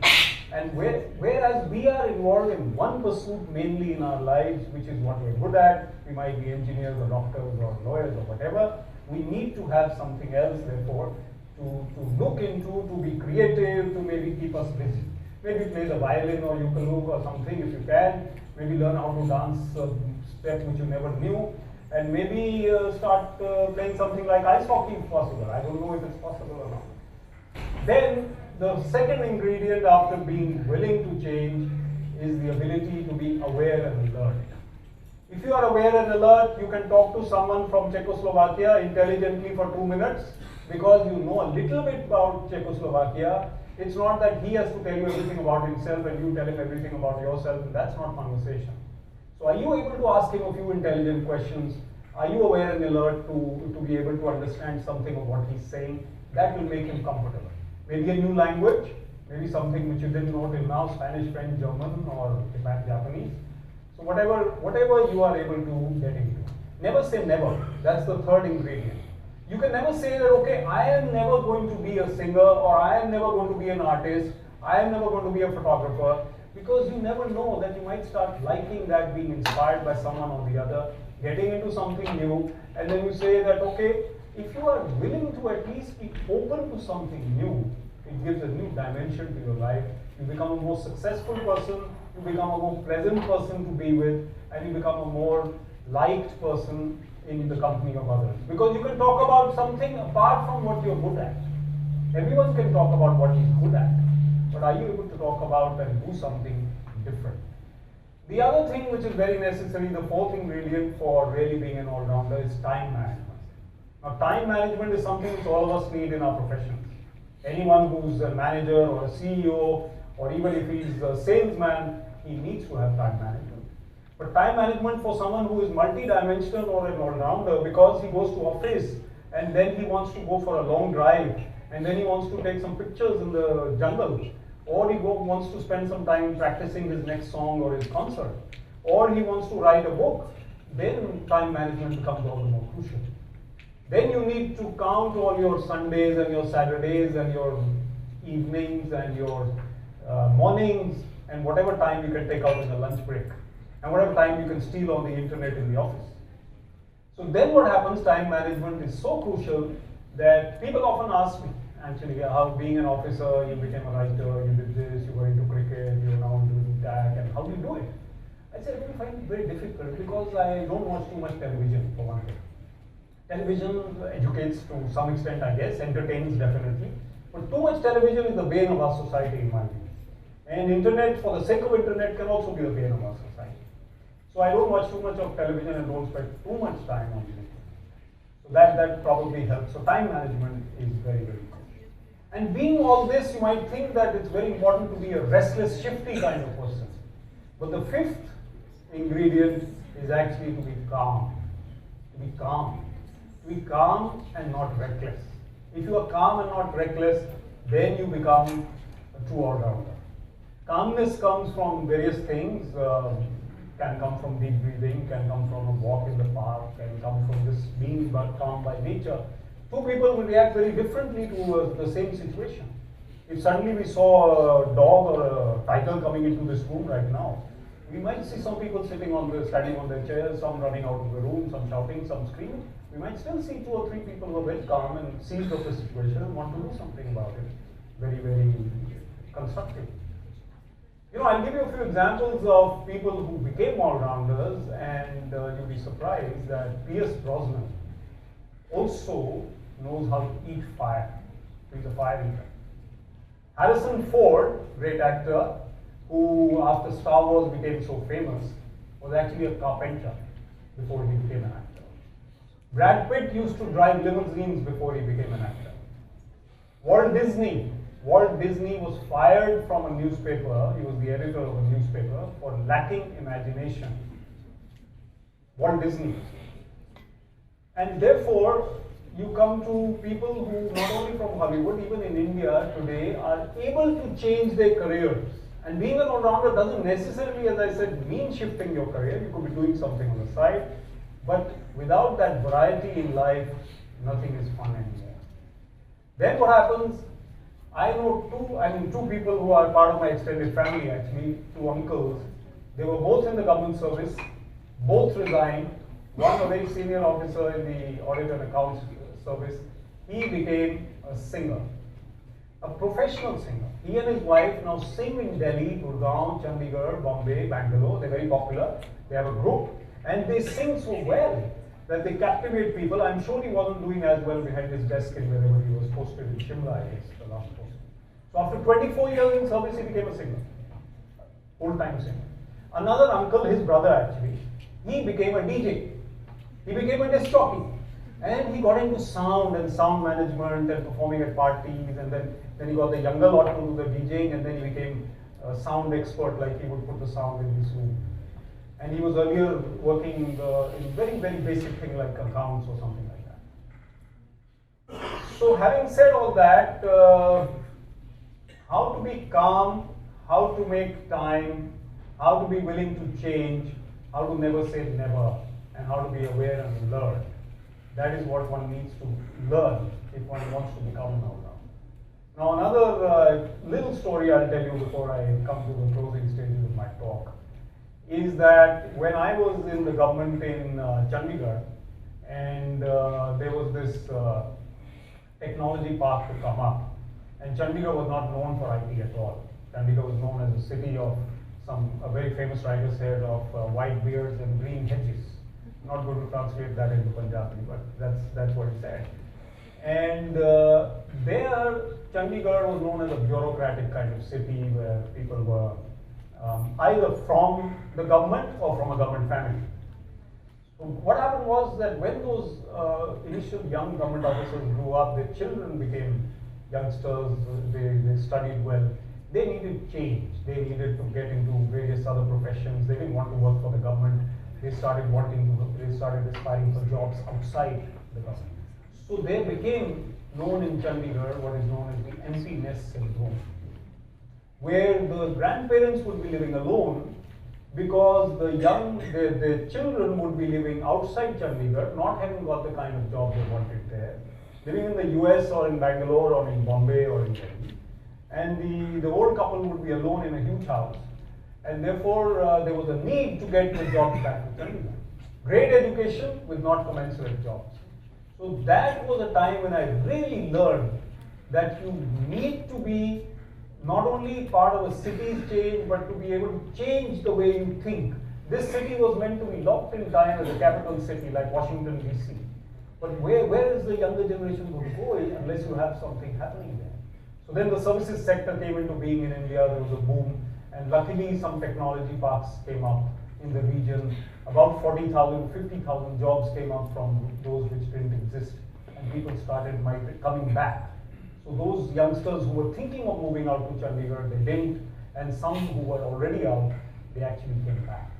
And whereas we are involved in one pursuit mainly in our lives, which is what we're good at, we might be engineers or doctors or lawyers or whatever, we need to have something else, therefore, to look into, to be creative, to maybe keep us busy. Maybe play the violin or ukulele or something if you can, maybe learn how to dance a step which you never knew, and maybe start playing something like ice hockey if possible. I don't know if it's possible or not. Then, the second ingredient after being willing to change is the ability to be aware and alert. If you are aware and alert, you can talk to someone from Czechoslovakia intelligently for 2 minutes because you know a little bit about Czechoslovakia. It's not that he has to tell you everything about himself and you tell him everything about yourself, and that's not conversation. So are you able to ask him a few intelligent questions? Are you aware and alert to be able to understand something of what he's saying? That will make him comfortable. Maybe a new language, maybe something which you didn't know till now, Spanish, French, German, or Japanese. So whatever you are able to get into. Never say never. That's the third ingredient. You can never say that, okay, I am never going to be a singer, or I am never going to be an artist, I am never going to be a photographer, because you never know that you might start liking that, being inspired by someone or the other, getting into something new, and then you say that, okay, if you are willing to at least be open to something new, it gives a new dimension to your life. You become a more successful person, you become a more pleasant person to be with, and you become a more liked person in the company of others. Because you can talk about something apart from what you're good at. Everyone can talk about what he's good at, but are you able to talk about and do something different? The other thing which is very necessary, the fourth ingredient for really being an all-rounder, is time management. Now, time management is something which all of us need in our professions. Anyone who's a manager or a CEO, or even if he's a salesman, he needs to have time management. But time management for someone who is multi-dimensional or an all-rounder, because he goes to office and then he wants to go for a long drive, and then he wants to take some pictures in the jungle, or he wants to spend some time practicing his next song or his concert, or he wants to write a book, then time management becomes all the more crucial. Then you need to count all your Sundays and your Saturdays and your evenings and your mornings and whatever time you can take out in the lunch break and whatever time you can steal on the internet in the office. So then what happens, time management is so crucial that people often ask me, actually, how being an officer, you became a writer, you did this, you were into cricket, you're now doing that, and how do you do it? I said, I find it very difficult because I don't watch too much television, for one thing. Television educates to some extent, I guess, entertains definitely, but too much television is the bane of our society in my view. And internet, for the sake of internet, can also be the bane of our society. So I don't watch too much of television and don't spend too much time on it. So that probably helps. So time management is very, very important. And being all this, you might think that it's very important to be a restless, shifty kind of person. But the fifth ingredient is actually to be calm. To be calm. To be calm and not reckless. If you are calm and not reckless, then you become a true all-rounder. Calmness comes from various things. Can come from deep breathing, can come from a walk in the park, can come from just being calm by nature. Two people will react very differently to the same situation. If suddenly we saw a dog or a tiger coming into this room right now, we might see some people standing on their chairs, some running out of the room, some shouting, some screaming. We might still see 2 or 3 people who are very calm and seized of the situation and want to do something about it. Very, very constructive. You know, I'll give you a few examples of people who became all-rounders, and you'll be surprised that Pierce Brosnan also knows how to eat fire. He's a fire eater. Harrison Ford, great actor, who after Star Wars became so famous, was actually a carpenter before he became an actor. Brad Pitt used to drive limousines before he became an actor. Walt Disney was fired from a newspaper, he was the editor of a newspaper, for lacking imagination. Walt Disney. And therefore, you come to people who, not only from Hollywood, even in India today, are able to change their careers. And being an all-rounder doesn't necessarily, as I said, mean shifting your career. You could be doing something on the side. But without that variety in life, nothing is fun anymore. Then what happens? I know two people who are part of my extended family actually, 2 uncles. They were both in the government service, both resigned. One a very senior officer in the audit and accounts service. He became a singer, a professional singer. He and his wife now sing in Delhi, Gurgaon, Chandigarh, Bombay, Bangalore. They're very popular. They have a group and they sing so well that they captivate people. I'm sure he wasn't doing as well behind his desk in wherever he was posted in Shimla, I guess, the last post. So after 24 years in service, he became a singer, full-time singer. Another uncle, his brother actually, he became a DJ. He became a disc jockey. And he got into sound and sound management and performing at parties, and then he got the younger lot to do the DJing, and then he became a sound expert, like he would put the sound in his room. And he was earlier working in very, very basic thing like accounts or something like that. So having said all that, how to be calm, how to make time, how to be willing to change, how to never say never, and how to be aware and learn. That is what one needs to learn if one wants to become an all-rounder. Now another little story I'll tell you before I come to the closing stages of my talk is that when I was in the government in Chandigarh, and there was this technology park to come up, and Chandigarh was not known for IT at all. Chandigarh was known as a city of a very famous writer said of white beards and green hedges. Not going to translate that into Punjabi, but that's what he said. And there, Chandigarh was known as a bureaucratic kind of city where people were either from the government or from a government family. So what happened was that when those initial young government officers grew up, their children became youngsters, they studied well, they needed change. They needed to get into various other professions. They didn't want to work for the government. They started aspiring for jobs outside the government. So they became known in Chandigarh what is known as the empty nest syndrome, where the grandparents would be living alone because the children would be living outside Chandigarh, not having got the kind of job they wanted there, living in the US or in Bangalore or in Bombay or in Delhi. And the old couple would be alone in a huge house, and therefore there was a need to get the jobs back to Chandigarh. Great education with not commensurate jobs. So that was a time when I really learned that you need to be not only part of a city's change, but to be able to change the way you think. This city was meant to be locked in time as a capital city like Washington, D.C. But where is the younger generation going to go unless you have something happening there? So then the services sector came into being in India, there was a boom, and luckily some technology parks came up in the region. About 40,000, 50,000 jobs came up from those which didn't exist, and people started coming back. So those youngsters who were thinking of moving out to Chandigarh, they didn't, and some who were already out, they actually came back.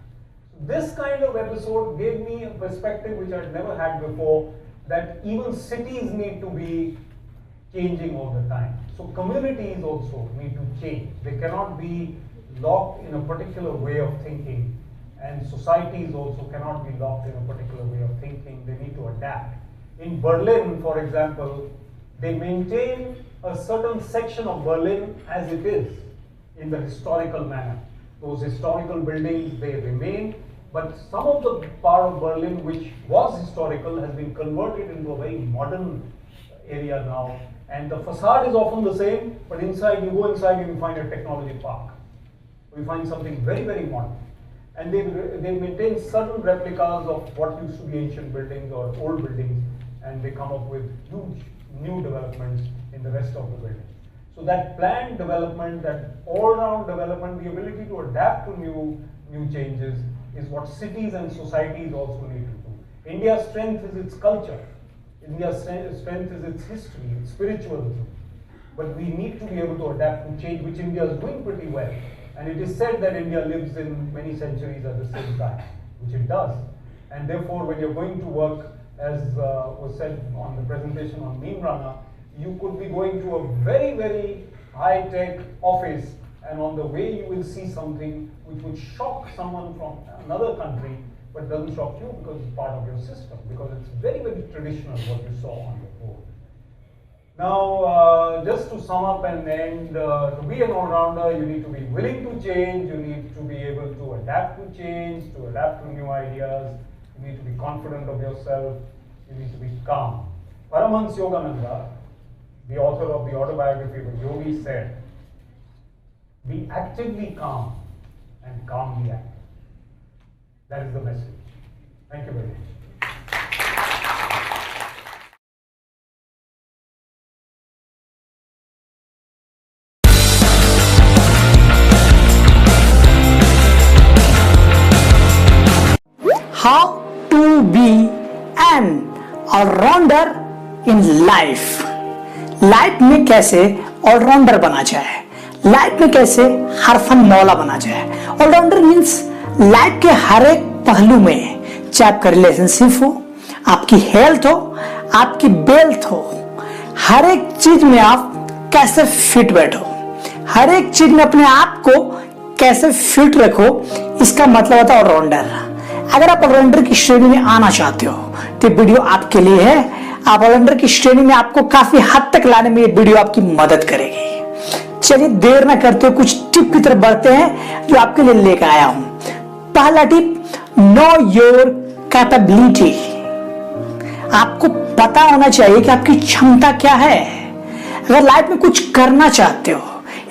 So this kind of episode gave me a perspective which I'd never had before, that even cities need to be changing all the time. So communities also need to change. They cannot be locked in a particular way of thinking, and societies also cannot be locked in a particular way of thinking. They need to adapt. In Berlin, for example, they maintain a certain section of Berlin as it is in the historical manner. Those historical buildings, they remain, but some of the part of Berlin which was historical has been converted into a very modern area now, and the facade is often the same, but inside, you go inside, you will find a technology park. You find something very, very modern. And they maintain certain replicas of what used to be ancient buildings or old buildings, and they come up with huge new developments in the rest of the building. So that planned development, that all-round development, the ability to adapt to new changes is what cities and societies also need to do. India's strength is its culture. India's strength is its history, its spiritualism. But we need to be able to adapt to change, which India is doing pretty well. And it is said that India lives in many centuries at the same time, which it does. And therefore, when you're going to work, as was said on the presentation on Neemrana, you could be going to a very, very high-tech office, and on the way you will see something which would shock someone from another country, but doesn't shock you because it's part of your system, because it's very, very traditional what you saw on the board. Now, just to sum up and end, to be an all-rounder, you need to be willing to change, you need to be able to adapt to change, to adapt to new ideas, you need to be confident of yourself, you need to be calm. Paramahansa Yogananda, the author of the autobiography of a yogi, said, be actively calm and calmly active. That is the message. Thank you very much. How to be an all-rounder in life. Life में कैसे allrounder बना जाए, life में कैसे हर fun मौला बना जाए। Allrounder means life के हर एक पहलू में, चाहे आपका रिलेशनशिप हो, आपकी हेल्थ हो, आपकी वेल्थ हो, हर एक चीज में आप कैसे फिट बैठो, हर एक चीज में अपने आप को कैसे फिट रखो, इसका मतलब होता है ऑलराउंडर। अगर आप ऑलराउंडर की श्रेणी में आना चाहते हो तो वीडियो आपके लिए है। आप ऑलराउंडर की श्रेणी में आपको काफी हद तक लाने में ये वीडियो आपकी मदद करेगी। चलिए देर ना करते हुए कुछ टिप की तरफ बढ़ते हैं जो आपके लिए लेकर आया हूं। पहला टिप, नो योर कैपेबिलिटी। आपको पता होना चाहिए कि आपकी क्षमता क्या है। अगर लाइफ में कुछ करना चाहते हो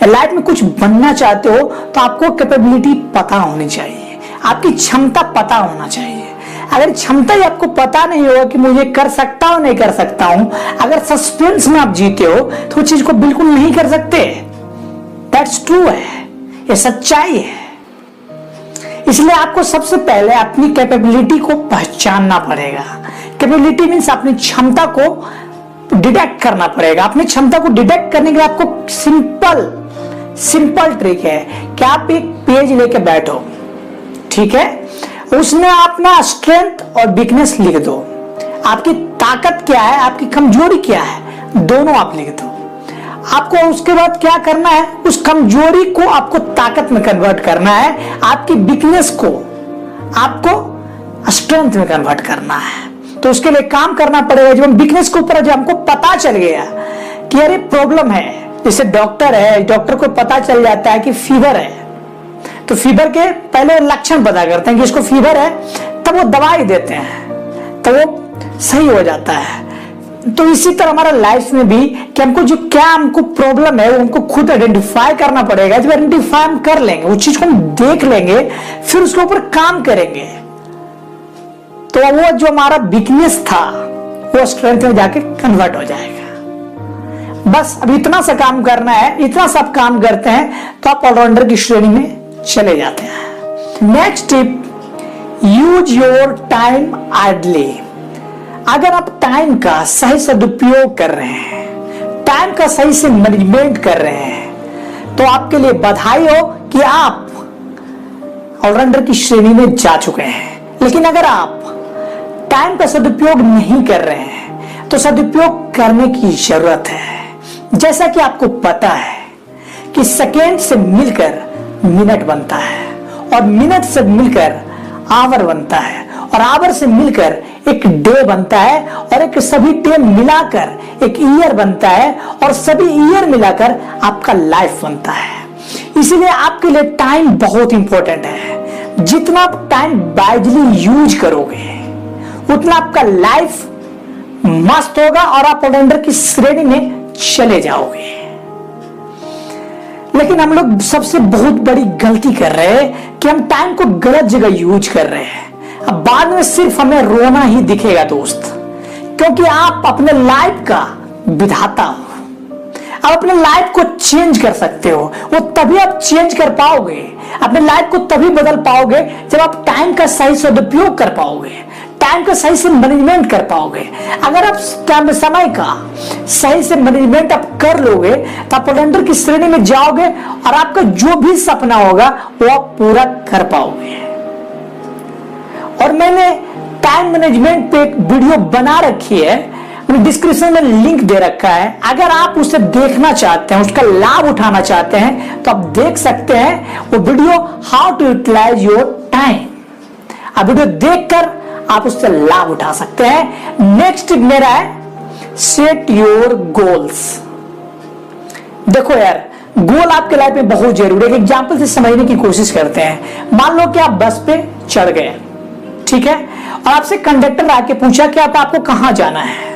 या लाइफ में कुछ बनना चाहते हो तो आपको कैपेबिलिटी पता होनी चाहिए, आपकी क्षमता पता होना चाहिए। अगर क्षमता ही आपको पता नहीं होगा कि मुझे कर सकता हूं नहीं कर सकता हूं, अगर सस्पेंस में आप जीते हो तो चीज को बिल्कुल नहीं कर सकते। दैट्स ट्रू है, ये सच्चाई है। इसलिए आपको सबसे पहले अपनी कैपेबिलिटी को पहचानना पड़ेगा। कैपेबिलिटी मीन्स अपनी क्षमता को डिटेक्ट करना पड़ेगा। अपनी क्षमता को डिटेक्ट करने के लिए आपको सिंपल ट्रिक है कि आप एक पेज लेके बैठो, ठीक है, उसमें अपना स्ट्रेंथ और वीकनेस लिख दो। आपकी ताकत क्या है, आपकी कमजोरी क्या है, दोनों आप लिख दो। आपको उसके बाद क्या करना है, उस कमजोरी को आपको ताकत में कन्वर्ट करना है, आपकी वीकनेस को आपको स्ट्रेंथ में कन्वर्ट करना है। तो उसके लिए काम करना पड़ेगा। जब हम वीकनेस के ऊपर जब हमको पता चल गया कि अरे प्रॉब्लम है, जैसे डॉक्टर है, डॉक्टर को पता चल जाता है कि फीवर है, तो फीवर के पहले लक्षण पता करते हैं कि इसको फीवर है, तब वो दवाई देते हैं, तो वो सही हो जाता है। तो इसी तरह हमारा लाइफ में भी कि हमको जो क्या हमको प्रॉब्लम है वो हमको खुद आइडेंटिफाई करना पड़ेगा। जब आइडेंटिफाई हम कर लेंगे, उस चीज को हम देख लेंगे, फिर उसके ऊपर काम करेंगे, तो वो जो हमारा वीकनेस था वो स्ट्रेंथ में जाके कन्वर्ट हो जाएगा। बस अब इतना सा काम करना है, इतना सब काम करते हैं तो आप ऑलराउंडर की श्रेणी में चले जाते हैं। Next tip, use your time ideally. अगर आप टाइम का सही सदुपयोग कर रहे हैं, टाइम का सही से मैनेजमेंट कर रहे हैं, तो आपके लिए बधाई हो कि आप ऑलराउंडर की श्रेणी में जा चुके हैं। लेकिन अगर आप टाइम का सदुपयोग नहीं कर रहे हैं तो सदुपयोग करने की जरूरत है। जैसा कि आपको पता है कि सेकेंड से मिलकर मिनट बनता है और मिनट से मिलकर आवर बनता है और आवर से मिलकर एक डे बनता है और एक सभी डे मिलाकर एक ईयर बनता है और सभी ईयर मिलाकर आपका लाइफ बनता है। इसीलिए आपके लिए टाइम बहुत इंपॉर्टेंट है। जितना आप टाइम वाइजली यूज करोगे उतना आपका लाइफ मस्त होगा और आप ऑलराउंडर की श्रेणी में चले जाओगे। लेकिन हम लोग सबसे बहुत बड़ी गलती कर रहे हैं कि हम टाइम को गलत जगह यूज कर रहे हैं। अब बाद में सिर्फ हमें रोना ही दिखेगा दोस्त, क्योंकि आप अपने लाइफ का विधाता हो। आप अपने लाइफ को चेंज कर सकते हो, वो तभी आप चेंज कर पाओगे, अपने लाइफ को तभी बदल पाओगे जब आप टाइम का सही सदुपयोग कर पाओगे, टाइम का सही से मैनेजमेंट कर पाओगे। अगर आप समय का सही से मैनेजमेंट आप कर लोगे तो आप ऑलराउंडर की श्रेणी में जाओगे और आपका जो भी सपना होगा वो आप पूरा कर पाओगे। और मैंने टाइम मैनेजमेंट पे एक वीडियो बना रखी है, मैंने डिस्क्रिप्शन में लिंक दे रखा है। अगर आप उसे देखना चाहते हैं, उसका लाभ उठाना चाहते हैं तो आप देख सकते हैं वो video, how to utilise your time. आप वीडियो देखकर आप उससे लाभ उठा सकते हैं। नेक्स्ट मेरा है सेट योर गोल्स। देखो यार, गोल आपके लाइफ में बहुत जरूरी है। एक एग्जांपल से समझने की कोशिश करते हैं। मान लो कि आप बस पे चढ़ गए, ठीक है, और आपसे कंडक्टर आके पूछा कि आपको कहां जाना है।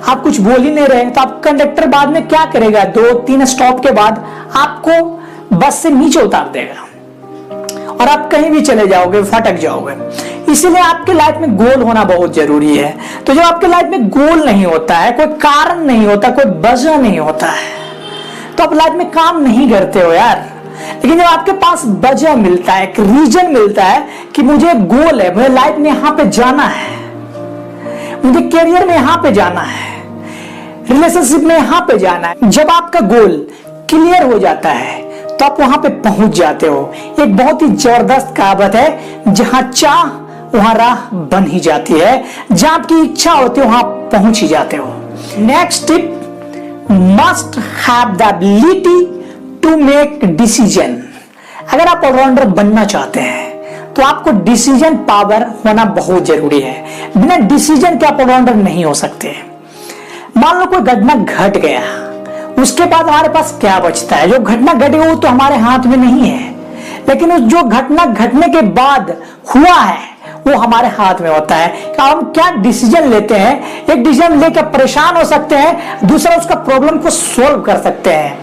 आप कुछ बोल ही नहीं रहे, तो आप कंडक्टर बाद में क्या करेगा, 2-3 स्टॉप के बाद आपको बस से नीचे उतार देगा और आप कहीं भी चले जाओगे, फटक जाओगे। इसीलिए आपके लाइफ में गोल होना बहुत जरूरी है। तो जब आपके लाइफ में गोल नहीं होता है, कोई कारण नहीं होता, कोई वजह नहीं होता है, तो आप लाइफ में काम नहीं करते हो यार। लेकिन जब आपके पास वजह मिलता है, एक रीजन मिलता है कि मुझे गोल है, मुझे लाइफ में यहां पे जाना है, मुझे करियर में यहां पे जाना है, रिलेशनशिप में यहां पे जाना है, जब आपका गोल क्लियर हो जाता है तो आप वहां पे पहुंच जाते हो। एक बहुत ही जबरदस्त कहावत है, जहां चाह वहां राह बन ही जाती है, जहां आपकी इच्छा होती है वहां पहुंच ही जाते हो। Next tip, must have the ability to make decision. अगर आप ऑलराउंडर बनना चाहते हैं तो आपको डिसीजन पावर होना बहुत जरूरी है। बिना डिसीजन के आप ऑलराउंडर नहीं हो सकते। मान लो कोई घटना घट गया, उसके बाद हमारे पास क्या बचता है? जो घटना घटी वो तो हमारे हाथ में नहीं है, लेकिन उस जो घटना घटने के बाद हुआ है वो हमारे हाथ में होता है कि हम क्या डिसीजन लेते हैं। एक डिसीजन लेकर परेशान हो सकते हैं, दूसरा उसका प्रॉब्लम को सोल्व कर सकते हैं।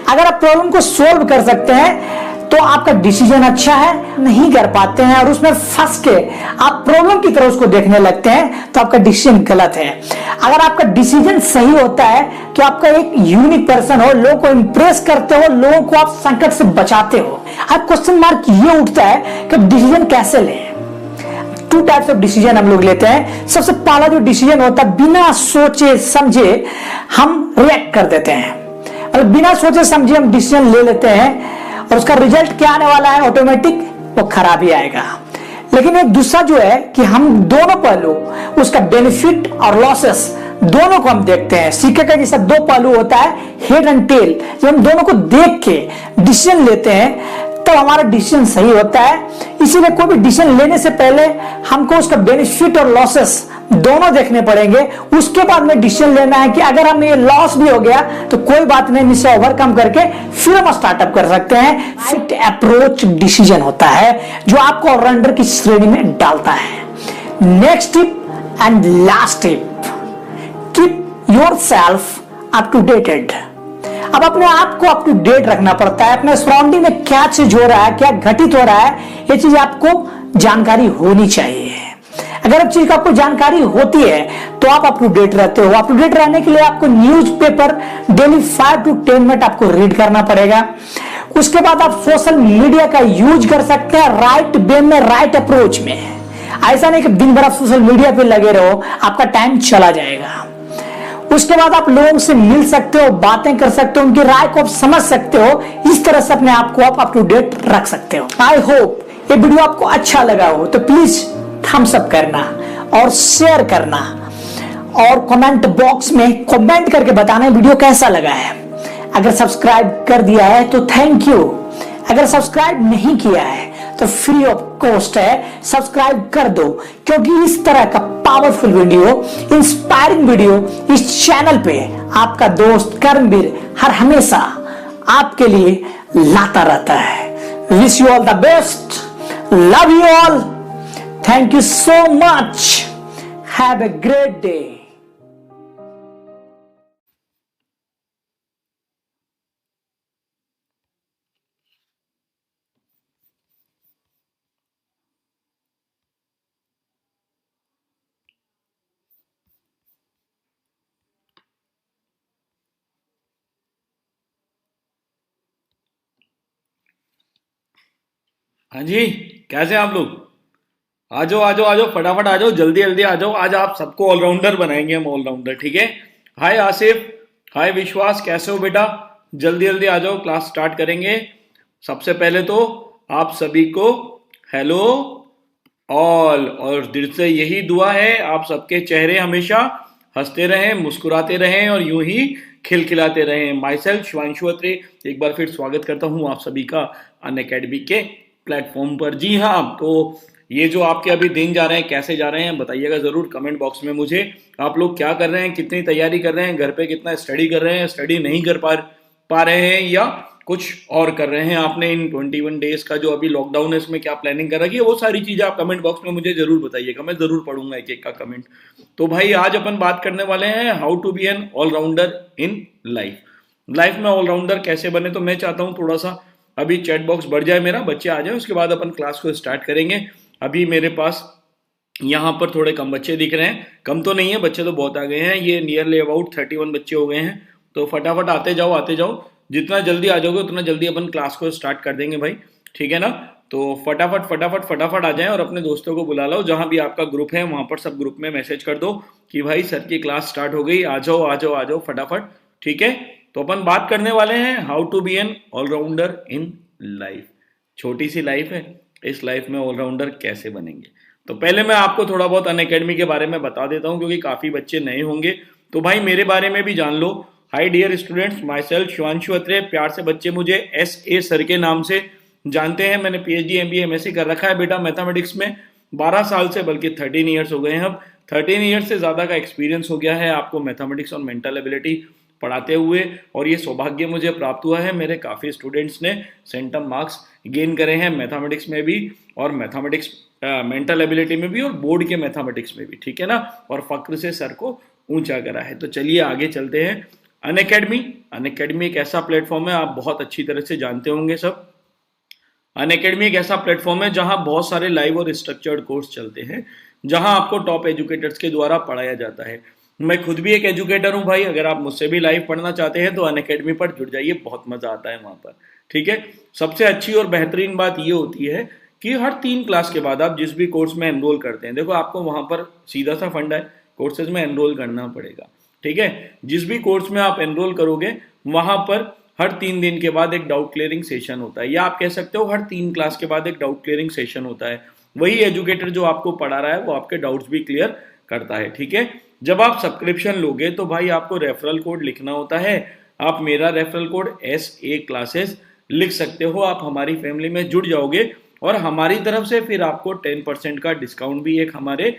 अगर आप प्रॉब्लम को सोल्व कर सकते हैं तो आपका डिसीजन अच्छा है, नहीं कर पाते हैं और उसमें फंस के आप प्रॉब्लम की तरह उसको देखने लगते हैं तो आपका डिसीजन गलत है। अगर आपका डिसीजन सही होता है कि आपका एक यूनिक पर्सन हो, लोगों को इंप्रेस करते हो, लोगों को आप संकट से बचाते हो, अब क्वेश्चन मार्क ये उठता है कि डिसीजन कैसे लें। 2 टाइप्स ऑफ डिसीजन हम लोग लेते हैं। सबसे पहला जो डिसीजन होता है, बिना सोचे समझे हम रिएक्ट कर देते हैं, मतलब बिना सोचे समझे हम डिसीजन ले लेते हैं और उसका रिजल्ट क्या आने वाला है, ऑटोमेटिक वो खराब ही आएगा। लेकिन एक दूसरा जो है कि हम दोनों पहलू, उसका बेनिफिट और लॉसेस दोनों को हम देखते हैं। सिक्के का जैसा 2 पहलू होता है, हेड एंड टेल। जब हम दोनों को देख के डिसीजन लेते हैं तब हमारा डिसीजन सही होता है। इसीलिए कोई भी डिसीजन लेने से पहले हमको उसका बेनिफिट और लॉसेस दोनों देखने पड़ेंगे। उसके बाद में डिसीजन लेना है कि अगर हमें ये लॉस भी हो गया तो कोई बात नहीं, इसे ओवरकम करके फिर हम स्टार्टअप कर सकते हैं। फिट अप्रोच डिसीजन होता है जो आपको ऑलराउंडर की श्रेणी में डालता है। Next tip and last tip, keep yourself up to dated. अब अपने आप को अप टू डेट रखना पड़ता है। अपने सराउंडिंग में क्या चीज हो रहा है, क्या घटित हो रहा है, ये चीज आपको जानकारी होनी चाहिए। अगर अब चीज का आपको जानकारी होती है तो आप अप टू डेट रहते हो। अप टू डेट रहने के लिए आपको न्यूज़पेपर डेली 5 to 10 मिनट आपको रीड करना पड़ेगा। उसके बाद आप सोशल मीडिया का यूज कर सकते हैं राइट वे में, राइट अप्रोच में। ऐसा नहीं कि दिन भर आप सोशल मीडिया पे लगे रहो, आपका टाइम चला जाएगा। उसके बाद आप लोगों से मिल सकते हो, बातें कर सकते हो, उनकी राय को आप समझ सकते हो। इस तरह से अपने आप को आप अप टू डेट रख सकते हो। आई होप ये वीडियो आपको अच्छा लगा हो तो प्लीज थम्स अप करना और शेयर करना और कमेंट बॉक्स में कमेंट करके बताना वीडियो कैसा लगा है। अगर सब्सक्राइब कर दिया है तो थैंक यू। अगर सब्सक्राइब नहीं किया है तो फ्री ऑफ कॉस्ट है, सब्सक्राइब कर दो, क्योंकि इस तरह का पावरफुल वीडियो, इंस्पायरिंग वीडियो इस चैनल पे आपका दोस्त कर्मवीर हर हमेशा आपके लिए लाता रहता है। Wish you all the best, love you all, thank you so much, have a great day. हाँ जी, कैसे हैं आप लोग? आ जाओ आ जाओ आ जाओ, फटाफट आ जाओ, जल्दी जल्दी आ जाओ। आज आप सबको ऑलराउंडर बनाएंगे हम, ऑलराउंडर, ठीक है। हाय आसिफ, हाय विश्वास, कैसे हो बेटा? जल्दी जल्दी आ जाओ, क्लास स्टार्ट करेंगे। सबसे पहले तो आप सभी को हेलो ऑल, और दिल से यही दुआ है आप सबके चेहरे हमेशा हंसते रहें, मुस्कुराते रहें और यूं ही खिलखिलाते रहें। माई सेल्फ शिवांशु अत्रे एक बार फिर स्वागत करता हूं आप सभी का अनअकैडमी के प्लेटफॉर्म पर। जी हाँ, तो ये जो आपके अभी दिन जा रहे हैं कैसे जा रहे हैं बताइएगा जरूर कमेंट बॉक्स में मुझे। आप लोग क्या कर रहे हैं, कितनी तैयारी कर रहे हैं, घर पे कितना स्टडी कर रहे हैं, स्टडी नहीं कर पा रहे हैं या कुछ और कर रहे हैं। आपने इन 21 डेज का जो अभी लॉकडाउन है इसमें क्या प्लानिंग कर रखी है, वो सारी चीजें आप कमेंट बॉक्स में मुझे जरूर बताइएगा, मैं जरूर पढ़ूंगा एक एक का कमेंट। तो भाई आज अपन बात करने वाले हैं how to be an allrounder in life में ऑलराउंडर कैसे बने। तो मैं चाहता हूँ थोड़ा सा अभी चैट बॉक्स बढ़ जाए मेरा, बच्चे आ जाए, उसके बाद अपन क्लास को स्टार्ट करेंगे। अभी मेरे पास यहाँ पर थोड़े कम बच्चे दिख रहे हैं, कम तो नहीं है, बच्चे तो बहुत आ गए हैं, ये नियरली अबाउट 31 बच्चे हो गए हैं। तो फटाफट आते जाओ, जितना जल्दी आ जाओगे उतना जल्दी अपन क्लास को स्टार्ट कर देंगे भाई, ठीक है ना। तो फटाफट आ जाएं और अपने दोस्तों को बुला लो, जहां भी आपका ग्रुप है वहां पर सब ग्रुप में मैसेज कर दो कि भाई सर की क्लास स्टार्ट हो गई, आ जाओ फटाफट, ठीक है। तो अपन बात करने वाले हैं how to be an allrounder in life. छोटी सी लाइफ है, इस लाइफ में ऑलराउंडर कैसे बनेंगे। तो पहले मैं आपको थोड़ा बहुत अनअकैडमी के बारे में बता देता हूं, क्योंकि काफी बच्चे नए होंगे, तो भाई मेरे बारे में भी जान लो। Hi dear students, myself Shivanshu Atre, प्यार से बच्चे मुझे SA सर के नाम से जानते हैं। मैंने PhD MBA MSc कर रखा है बेटा मैथमेटिक्स में 12 साल से, बल्कि 13 ईयर्स हो गए हैं अब। 13 ईयर्स से ज्यादा का एक्सपीरियंस हो गया है आपको मैथमेटिक्स और मेंटल एबिलिटी पढ़ाते हुए, और ये सौभाग्य मुझे प्राप्त हुआ है, मेरे काफ़ी स्टूडेंट्स ने सेंटम मार्क्स गेन करे हैं मैथमेटिक्स में भी, और मैथमेटिक्स मेंटल एबिलिटी में भी, और बोर्ड के मैथमेटिक्स में भी, ठीक है ना, और फक्र से सर को ऊंचा करा है। तो चलिए आगे चलते हैं। अनअकैडमी एक ऐसा प्लेटफॉर्म है, आप बहुत अच्छी तरह से जानते होंगे सब। अनअकैडमी एक ऐसा प्लेटफॉर्म है जहां बहुत सारे लाइव और स्ट्रक्चर्ड कोर्स चलते हैं, जहां आपको टॉप एजुकेटर्स के द्वारा पढ़ाया जाता है। मैं खुद भी एक एजुकेटर हूं भाई, अगर आप मुझसे भी लाइव पढ़ना चाहते हैं तो अनअकैडमी पर जुड़ जाइए, बहुत मजा आता है वहां पर, ठीक है। सबसे अच्छी और बेहतरीन बात ये होती है कि हर 3 क्लास के बाद आप जिस भी कोर्स में एनरोल करते हैं, देखो आपको वहां पर सीधा सा फंडा है, कोर्सेज में एनरोल करना पड़ेगा, ठीक है। जिस भी कोर्स में आप एनरोल करोगे वहां पर हर 3 दिन के बाद एक डाउट क्लियरिंग सेशन होता है, या आप कह सकते हो हर 3 क्लास के बाद एक डाउट क्लियरिंग सेशन होता है। वही एजुकेटर जो आपको पढ़ा रहा है वो आपके डाउट्स भी क्लियर करता है, ठीक है। जब आप सब्सक्रिप्शन लोगे तो भाई आपको रेफरल कोड लिखना होता है। आप मेरा रेफरल कोड SA क्लासेस लिख सकते हो, आप हमारी फैमिली में जुड़ जाओगे, और हमारी तरफ से फिर आपको 10% का डिस्काउंट भी एक हमारे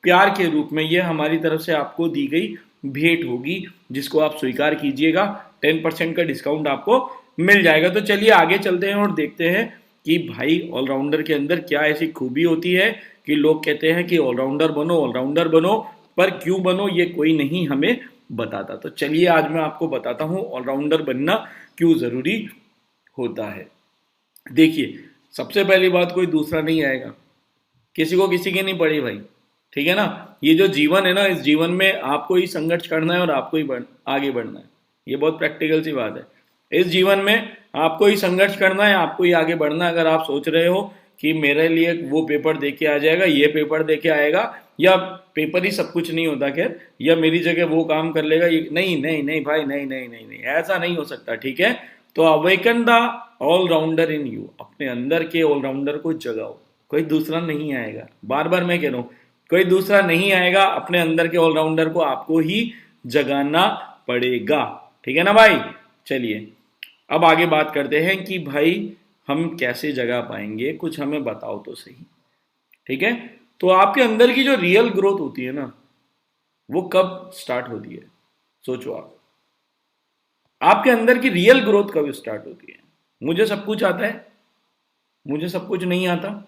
प्यार के रूप में, ये हमारी तरफ से आपको दी गई भेंट होगी, जिसको आप स्वीकार कीजिएगा। 10% का डिस्काउंट आपको मिल जाएगा। तो चलिए आगे चलते हैं और देखते हैं कि भाई ऑलराउंडर के अंदर क्या ऐसी खूबी होती है कि लोग कहते हैं कि ऑलराउंडर बनो, पर क्यों बनो ये कोई नहीं हमें बताता। तो चलिए आज मैं आपको बताता हूं ऑलराउंडर बनना क्यों जरूरी होता है। देखिए, सबसे पहली बात, कोई दूसरा नहीं आएगा, किसी को किसी की नहीं पड़ी भाई, ठीक है ना। ये जो जीवन है ना, इस जीवन में आपको ही संघर्ष करना है और आपको ही आगे बढ़ना है, ये बहुत प्रैक्टिकल सी बात है। इस जीवन में आपको ही संघर्ष करना है, आपको ही आगे बढ़ना है। अगर आप सोच रहे हो कि मेरे लिए वो पेपर दे के आ जाएगा, ये पेपर दे के आएगा, या पेपर ही सब कुछ नहीं होता खैर, या मेरी जगह वो काम कर लेगा, ये नहीं भाई, नहीं, ऐसा नहीं हो सकता, ठीक है। तो awaken the allrounder in you, अपने अंदर के ऑलराउंडर को जगाओ, कोई दूसरा नहीं आएगा। बार बार मैं कह रहा हूं, कोई दूसरा नहीं आएगा, अपने अंदर के ऑलराउंडर को आपको ही जगाना पड़ेगा, ठीक है ना भाई। चलिए अब आगे बात करते हैं कि भाई हम कैसे जगा पाएंगे, कुछ हमें बताओ तो सही, ठीक है। तो आपके अंदर की जो रियल ग्रोथ होती है ना, वो कब स्टार्ट होती है, सोचो आप। आपके अंदर की रियल ग्रोथ कब स्टार्ट होती है। मुझे सब कुछ आता है, मुझे सब कुछ नहीं आता,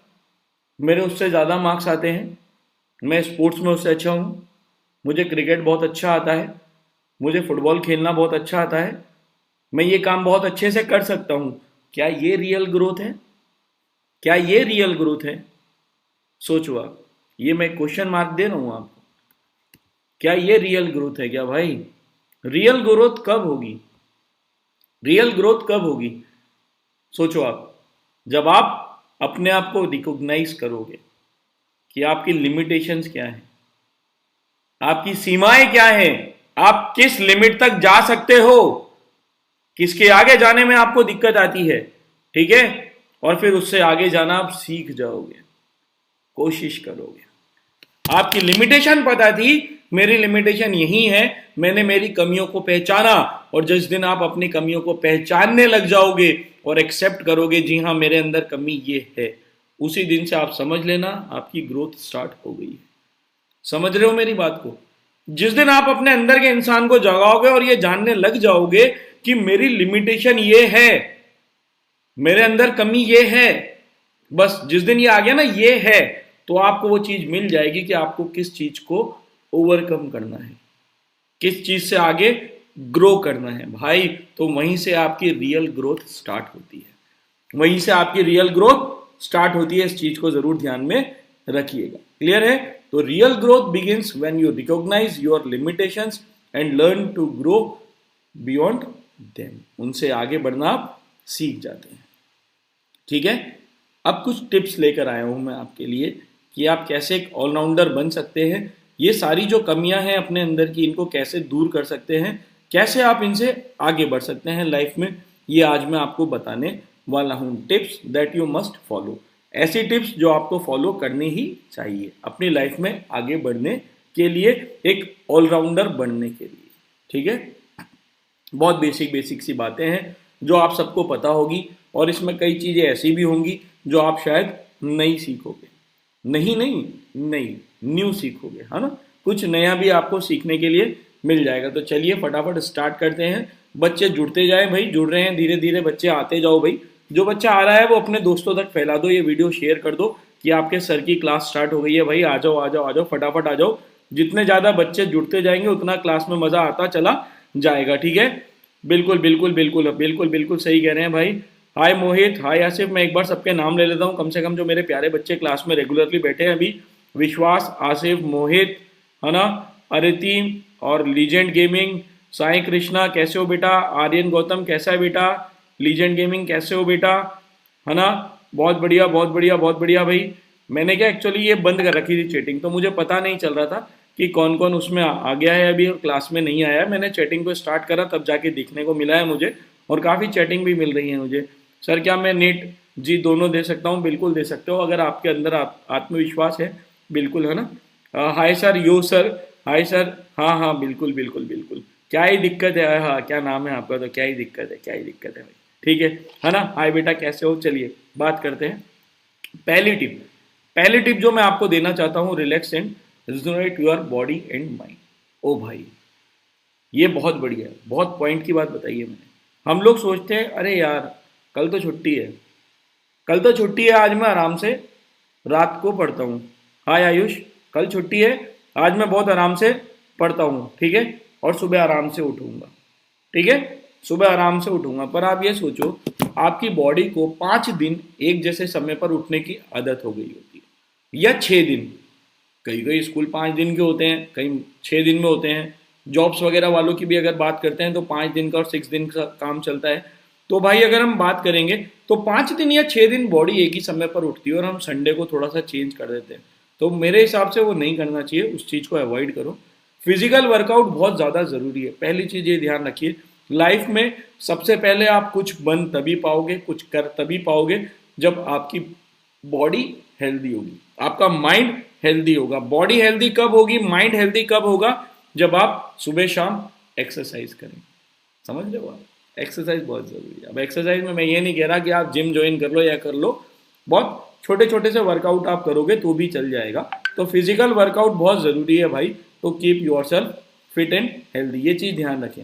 मेरे उससे ज़्यादा मार्क्स आते हैं, मैं स्पोर्ट्स में उससे अच्छा हूँ, मुझे क्रिकेट बहुत अच्छा आता है, मुझे फुटबॉल खेलना बहुत अच्छा आता है, मैं ये काम बहुत अच्छे से कर सकता हूँ। क्या ये रियल ग्रोथ है? क्या ये रियल ग्रोथ है? सोचो आप, ये मैं क्वेश्चन मार्क दे रहा हूँ आपको, क्या ये रियल ग्रोथ है क्या भाई? रियल ग्रोथ कब होगी? रियल ग्रोथ कब होगी? सोचो आप, जब आप अपने आप को रिकॉग्नाइज करोगे कि आपकी लिमिटेशंस क्या है, आपकी सीमाएं क्या है, आप किस लिमिट तक जा सकते हो, किसके आगे जाने में आपको दिक्कत आती है, ठीक है, और फिर उससे आगे जाना आप सीख जाओगे, कोशिश करोगे। आपकी लिमिटेशन पता थी, मेरी लिमिटेशन यही है, मैंने मेरी कमियों को पहचाना, और जिस दिन आप अपनी कमियों को पहचानने लग जाओगे और एक्सेप्ट करोगे, जी हाँ मेरे अंदर कमी ये है, उसी दिन से आप समझ लेना आपकी ग्रोथ स्टार्ट हो गई है। समझ रहे हो मेरी बात को? जिस दिन आप अपने अंदर के इंसान को जगाओगे और ये जानने लग जाओगे कि मेरी लिमिटेशन ये है, मेरे अंदर कमी ये है, बस जिस दिन ये आ गया ना ये है, तो आपको वो चीज मिल जाएगी कि आपको किस चीज को ओवरकम करना है, किस चीज से आगे ग्रो करना है भाई। तो वहीं से आपकी रियल ग्रोथ स्टार्ट होती है, वहीं से आपकी रियल ग्रोथ स्टार्ट होती है। इस चीज को जरूर ध्यान में रखिएगा। क्लियर है? तो real growth begins when you recognise your limitations and learn to grow beyond them. उनसे आगे बढ़ना आप सीख जाते हैं, ठीक है। अब कुछ टिप्स लेकर आया हूं मैं आपके लिए कि आप कैसे एक ऑलराउंडर बन सकते हैं। ये सारी जो कमियां हैं अपने अंदर की, इनको कैसे दूर कर सकते हैं, कैसे आप इनसे आगे बढ़ सकते हैं लाइफ में, ये आज मैं आपको बताने वाला हूं। Tips that you must follow, ऐसी टिप्स जो आपको फॉलो करनी ही चाहिए अपनी लाइफ में आगे बढ़ने के लिए, एक ऑलराउंडर बनने के लिए, ठीक है। बहुत बेसिक सी बातें हैं जो आप सबको पता होगी, और इसमें कई चीजें ऐसी भी होंगी जो आप शायद नहीं सीखोगे, नहीं न्यू सीखोगे, है ना। कुछ नया भी आपको सीखने के लिए मिल जाएगा। तो चलिए फटाफट स्टार्ट करते हैं। बच्चे जुड़ते जाए भाई, जुड़ रहे हैं धीरे धीरे बच्चे, आते जाओ भाई। जो बच्चा आ रहा है वो अपने दोस्तों तक फैला दो, ये वीडियो शेयर कर दो कि आपके सर की क्लास स्टार्ट हो गई है भाई। आ जाओ आ जाओ आ जाओ, फटाफट आ जाओ। जितने ज़्यादा बच्चे जुड़ते जाएंगे उतना क्लास में मज़ा आता चला जाएगा, ठीक है। बिल्कुल बिल्कुल बिल्कुल बिल्कुल बिल्कुल सही कह रहे हैं भाई। हाय मोहित, हाय आसिफ। मैं एक बार सबके नाम ले लेता हूँ, कम से कम जो मेरे प्यारे बच्चे क्लास में रेगुलरली बैठे हैं अभी। विश्वास, आसिफ, मोहित, है ना, अरिति और लीजेंड गेमिंग, साई कृष्णा कैसे हो बेटा, आर्यन गौतम कैसा है बेटा, लीजेंड गेमिंग कैसे हो बेटा, है ना, बहुत बढ़िया बहुत बढ़िया बहुत बढ़िया भाई। मैंने क्या एक्चुअली ये बंद कर रखी थी चैटिंग, तो मुझे पता नहीं चल रहा था कि कौन कौन उसमें आ गया है अभी और क्लास में नहीं आया है। मैंने चैटिंग को स्टार्ट करा तब जाके दिखने को मिला है मुझे, और काफ़ी चैटिंग भी मिल रही है मुझे। सर क्या मैं नेट जी दोनों दे सकता हूँ? बिल्कुल दे सकते हो, अगर आपके अंदर आत्मविश्वास है, बिल्कुल, है ना। हाय सर, यो सर, हाय सर, हाँ हाँ बिल्कुल बिल्कुल बिल्कुल। क्या ही दिक्कत है, हाँ क्या नाम है आपका, तो क्या ही दिक्कत है, क्या ही दिक्कत है भाई, ठीक है ना। हाय बेटा कैसे हो, चलिए बात करते हैं। पहली टिप जो मैं आपको देना चाहता हूँ, relax and resonate your body and mind. ओ भाई ये बहुत बढ़िया है, बहुत पॉइंट की बात बताई है मैंने। हम लोग सोचते हैं अरे यार कल तो छुट्टी है, कल तो छुट्टी है, आज मैं आराम से रात को पढ़ता हूँ। हाय आयुष, कल छुट्टी है, आज मैं बहुत आराम से पढ़ता हूँ, ठीक है, और सुबह आराम से उठूंगा, ठीक है, सुबह आराम से उठूंगा। पर आप ये सोचो आपकी बॉडी को 5 दिन एक जैसे समय पर उठने की आदत हो गई होती है, या 6 दिन, कई कई स्कूल 5 दिन के होते हैं, कई 6 दिन में होते हैं। जॉब्स वगैरह वालों की भी अगर बात करते हैं तो 5 दिन का और 6 दिन का काम चलता है। तो भाई अगर हम बात करेंगे तो 5 दिन या 6 दिन बॉडी एक ही समय पर उठती है और हम संडे को थोड़ा सा चेंज कर देते हैं। तो मेरे हिसाब से वो नहीं करना चाहिए, उस चीज़ को अवॉइड करो। फिजिकल वर्कआउट बहुत ज़्यादा ज़रूरी है। पहली चीज़ ये ध्यान रखिए, लाइफ में सबसे पहले आप कुछ बन तभी पाओगे, कुछ कर तभी पाओगे जब आपकी बॉडी हेल्दी होगी, आपका माइंड हेल्दी होगा। बॉडी हेल्दी कब होगी, माइंड हेल्दी कब होगा, जब आप सुबह शाम एक्सरसाइज करें। समझ रहे हो आप, एक्सरसाइज बहुत ज़रूरी है। अब एक्सरसाइज में मैं ये नहीं कह रहा कि आप जिम ज्वाइन कर लो या कर लो, बहुत छोटे छोटे से वर्कआउट आप करोगे तो भी चल जाएगा। तो फिजिकल वर्कआउट बहुत ज़रूरी है भाई, तो keep yourself fit and healthy, ये चीज़ ध्यान रखें।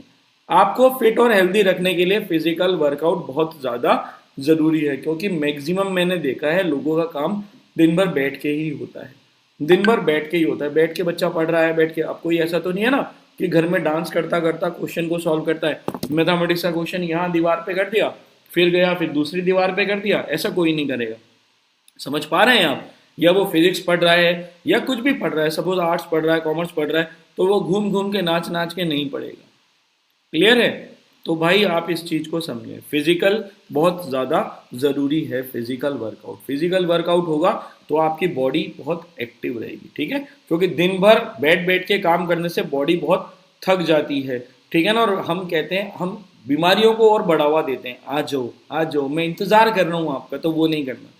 आपको फिट और हेल्दी रखने के लिए फिजिकल वर्कआउट बहुत ज़्यादा ज़रूरी है, क्योंकि मैक्सिमम मैंने देखा है लोगों का काम दिन भर बैठ के ही होता है, दिन भर बैठ के ही होता है। बैठ के बच्चा पढ़ रहा है, बैठ के, अब कोई ऐसा तो नहीं है ना कि घर में डांस करता करता क्वेश्चन को सॉल्व करता है। मैथमेटिक्स का क्वेश्चन यहाँ दीवार पे कर दिया, फिर गया फिर दूसरी दीवार पे कर दिया, ऐसा कोई नहीं करेगा। समझ पा रहे हैं आप? या वो फिजिक्स पढ़ रहा है या कुछ भी पढ़ रहा है, सपोज आर्ट्स पढ़ रहा है, कॉमर्स पढ़ रहा है, तो वो घूम घूम के नाच नाच के नहीं पढ़ेगा। क्लियर है? तो भाई आप इस चीज़ को समझें, फिजिकल बहुत ज़्यादा ज़रूरी है। फिजिकल वर्कआउट होगा तो आपकी बॉडी बहुत एक्टिव रहेगी, ठीक है, क्योंकि दिन भर बैठ बैठ के काम करने से बॉडी बहुत थक जाती है, ठीक है ना। और हम कहते हैं, हम बीमारियों को और बढ़ावा देते हैं, आ जाओ मैं इंतज़ार कर रहा हूँ आपका, तो वो नहीं करना।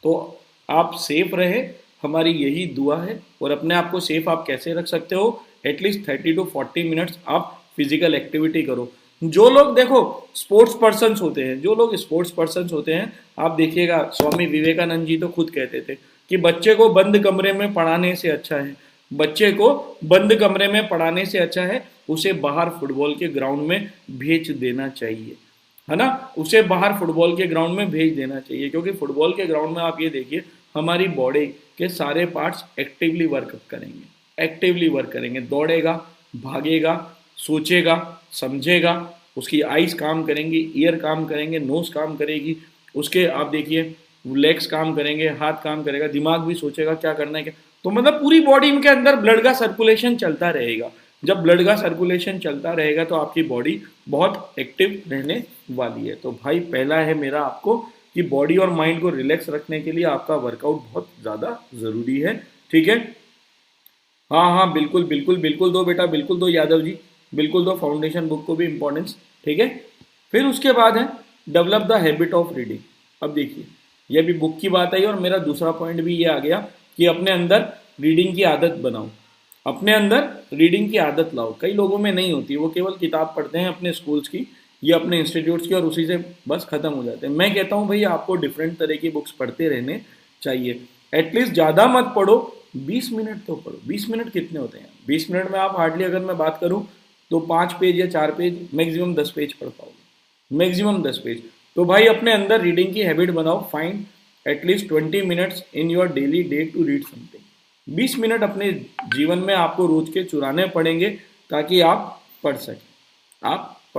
तो आप सेफ रहे, हमारी यही दुआ है। और अपने आप को सेफ आप कैसे रख सकते हो, एटलीस्ट 30 to 40 मिनट्स आप फिजिकल एक्टिविटी करो। जो लोग देखो स्पोर्ट्स पर्सन्स होते हैं, आप देखिएगा, स्वामी विवेकानंद जी तो खुद कहते थे कि बच्चे को बंद कमरे में पढ़ाने से अच्छा है उसे बाहर फुटबॉल के ग्राउंड में भेज देना चाहिए, है ना, उसे बाहर फुटबॉल के ग्राउंड में भेज देना चाहिए। क्योंकि फुटबॉल के ग्राउंड में आप ये देखिए, हमारी बॉडी के सारे पार्ट्स एक्टिवली वर्क करेंगे, दौड़ेगा, भागेगा, सोचेगा, समझेगा, उसकी आइज काम करेंगी, ईयर काम करेंगे, नोज काम करेगी, उसके आप देखिए लेग्स काम करेंगे, हाथ काम करेगा, दिमाग भी सोचेगा क्या करना है क्या। तो मतलब पूरी बॉडी के अंदर ब्लड का सर्कुलेशन चलता रहेगा। जब ब्लड का सर्कुलेशन चलता रहेगा तो आपकी बॉडी बहुत एक्टिव रहने वाली है। तो भाई पहला है मेरा आपको कि बॉडी और माइंड को रिलैक्स रखने के लिए आपका वर्कआउट बहुत ज़्यादा ज़रूरी है, ठीक है। हाँ बिल्कुल दो बेटा, बिल्कुल दो यादव जी, बिल्कुल दो, फाउंडेशन बुक को भी इम्पोर्टेंस, ठीक है। फिर उसके बाद है develop the habit of reading. अब देखिए ये भी बुक की बात आई और मेरा दूसरा पॉइंट भी ये आ गया कि अपने अंदर रीडिंग की आदत बनाओ, अपने अंदर रीडिंग की आदत लाओ। कई लोगों में नहीं होती, वो केवल किताब पढ़ते हैं अपने स्कूल्स की या अपने इंस्टीट्यूट्स की और उसी से बस खत्म हो जाते हैं। मैं कहता हूँ भाई आपको डिफरेंट तरह की बुक्स पढ़ते रहने चाहिए। एटलीस्ट ज़्यादा मत पढ़ो, 20 मिनट तो पढ़ो। 20 मिनट कितने होते हैं? 20 मिनट में आप हार्डली, अगर मैं बात करूँ तो 5 पेज या 4 पेज, मैक्सिमम 10 पेज पढ़ पाओगे, मैक्सिमम 10 पेज। तो भाई अपने अंदर रीडिंग की हैबिट बनाओ, find at least 20 minutes in your daily day to read something. 20 minute अपने जीवन में आपको रोज के चुराने पड़ेंगे ताकि आप पढ़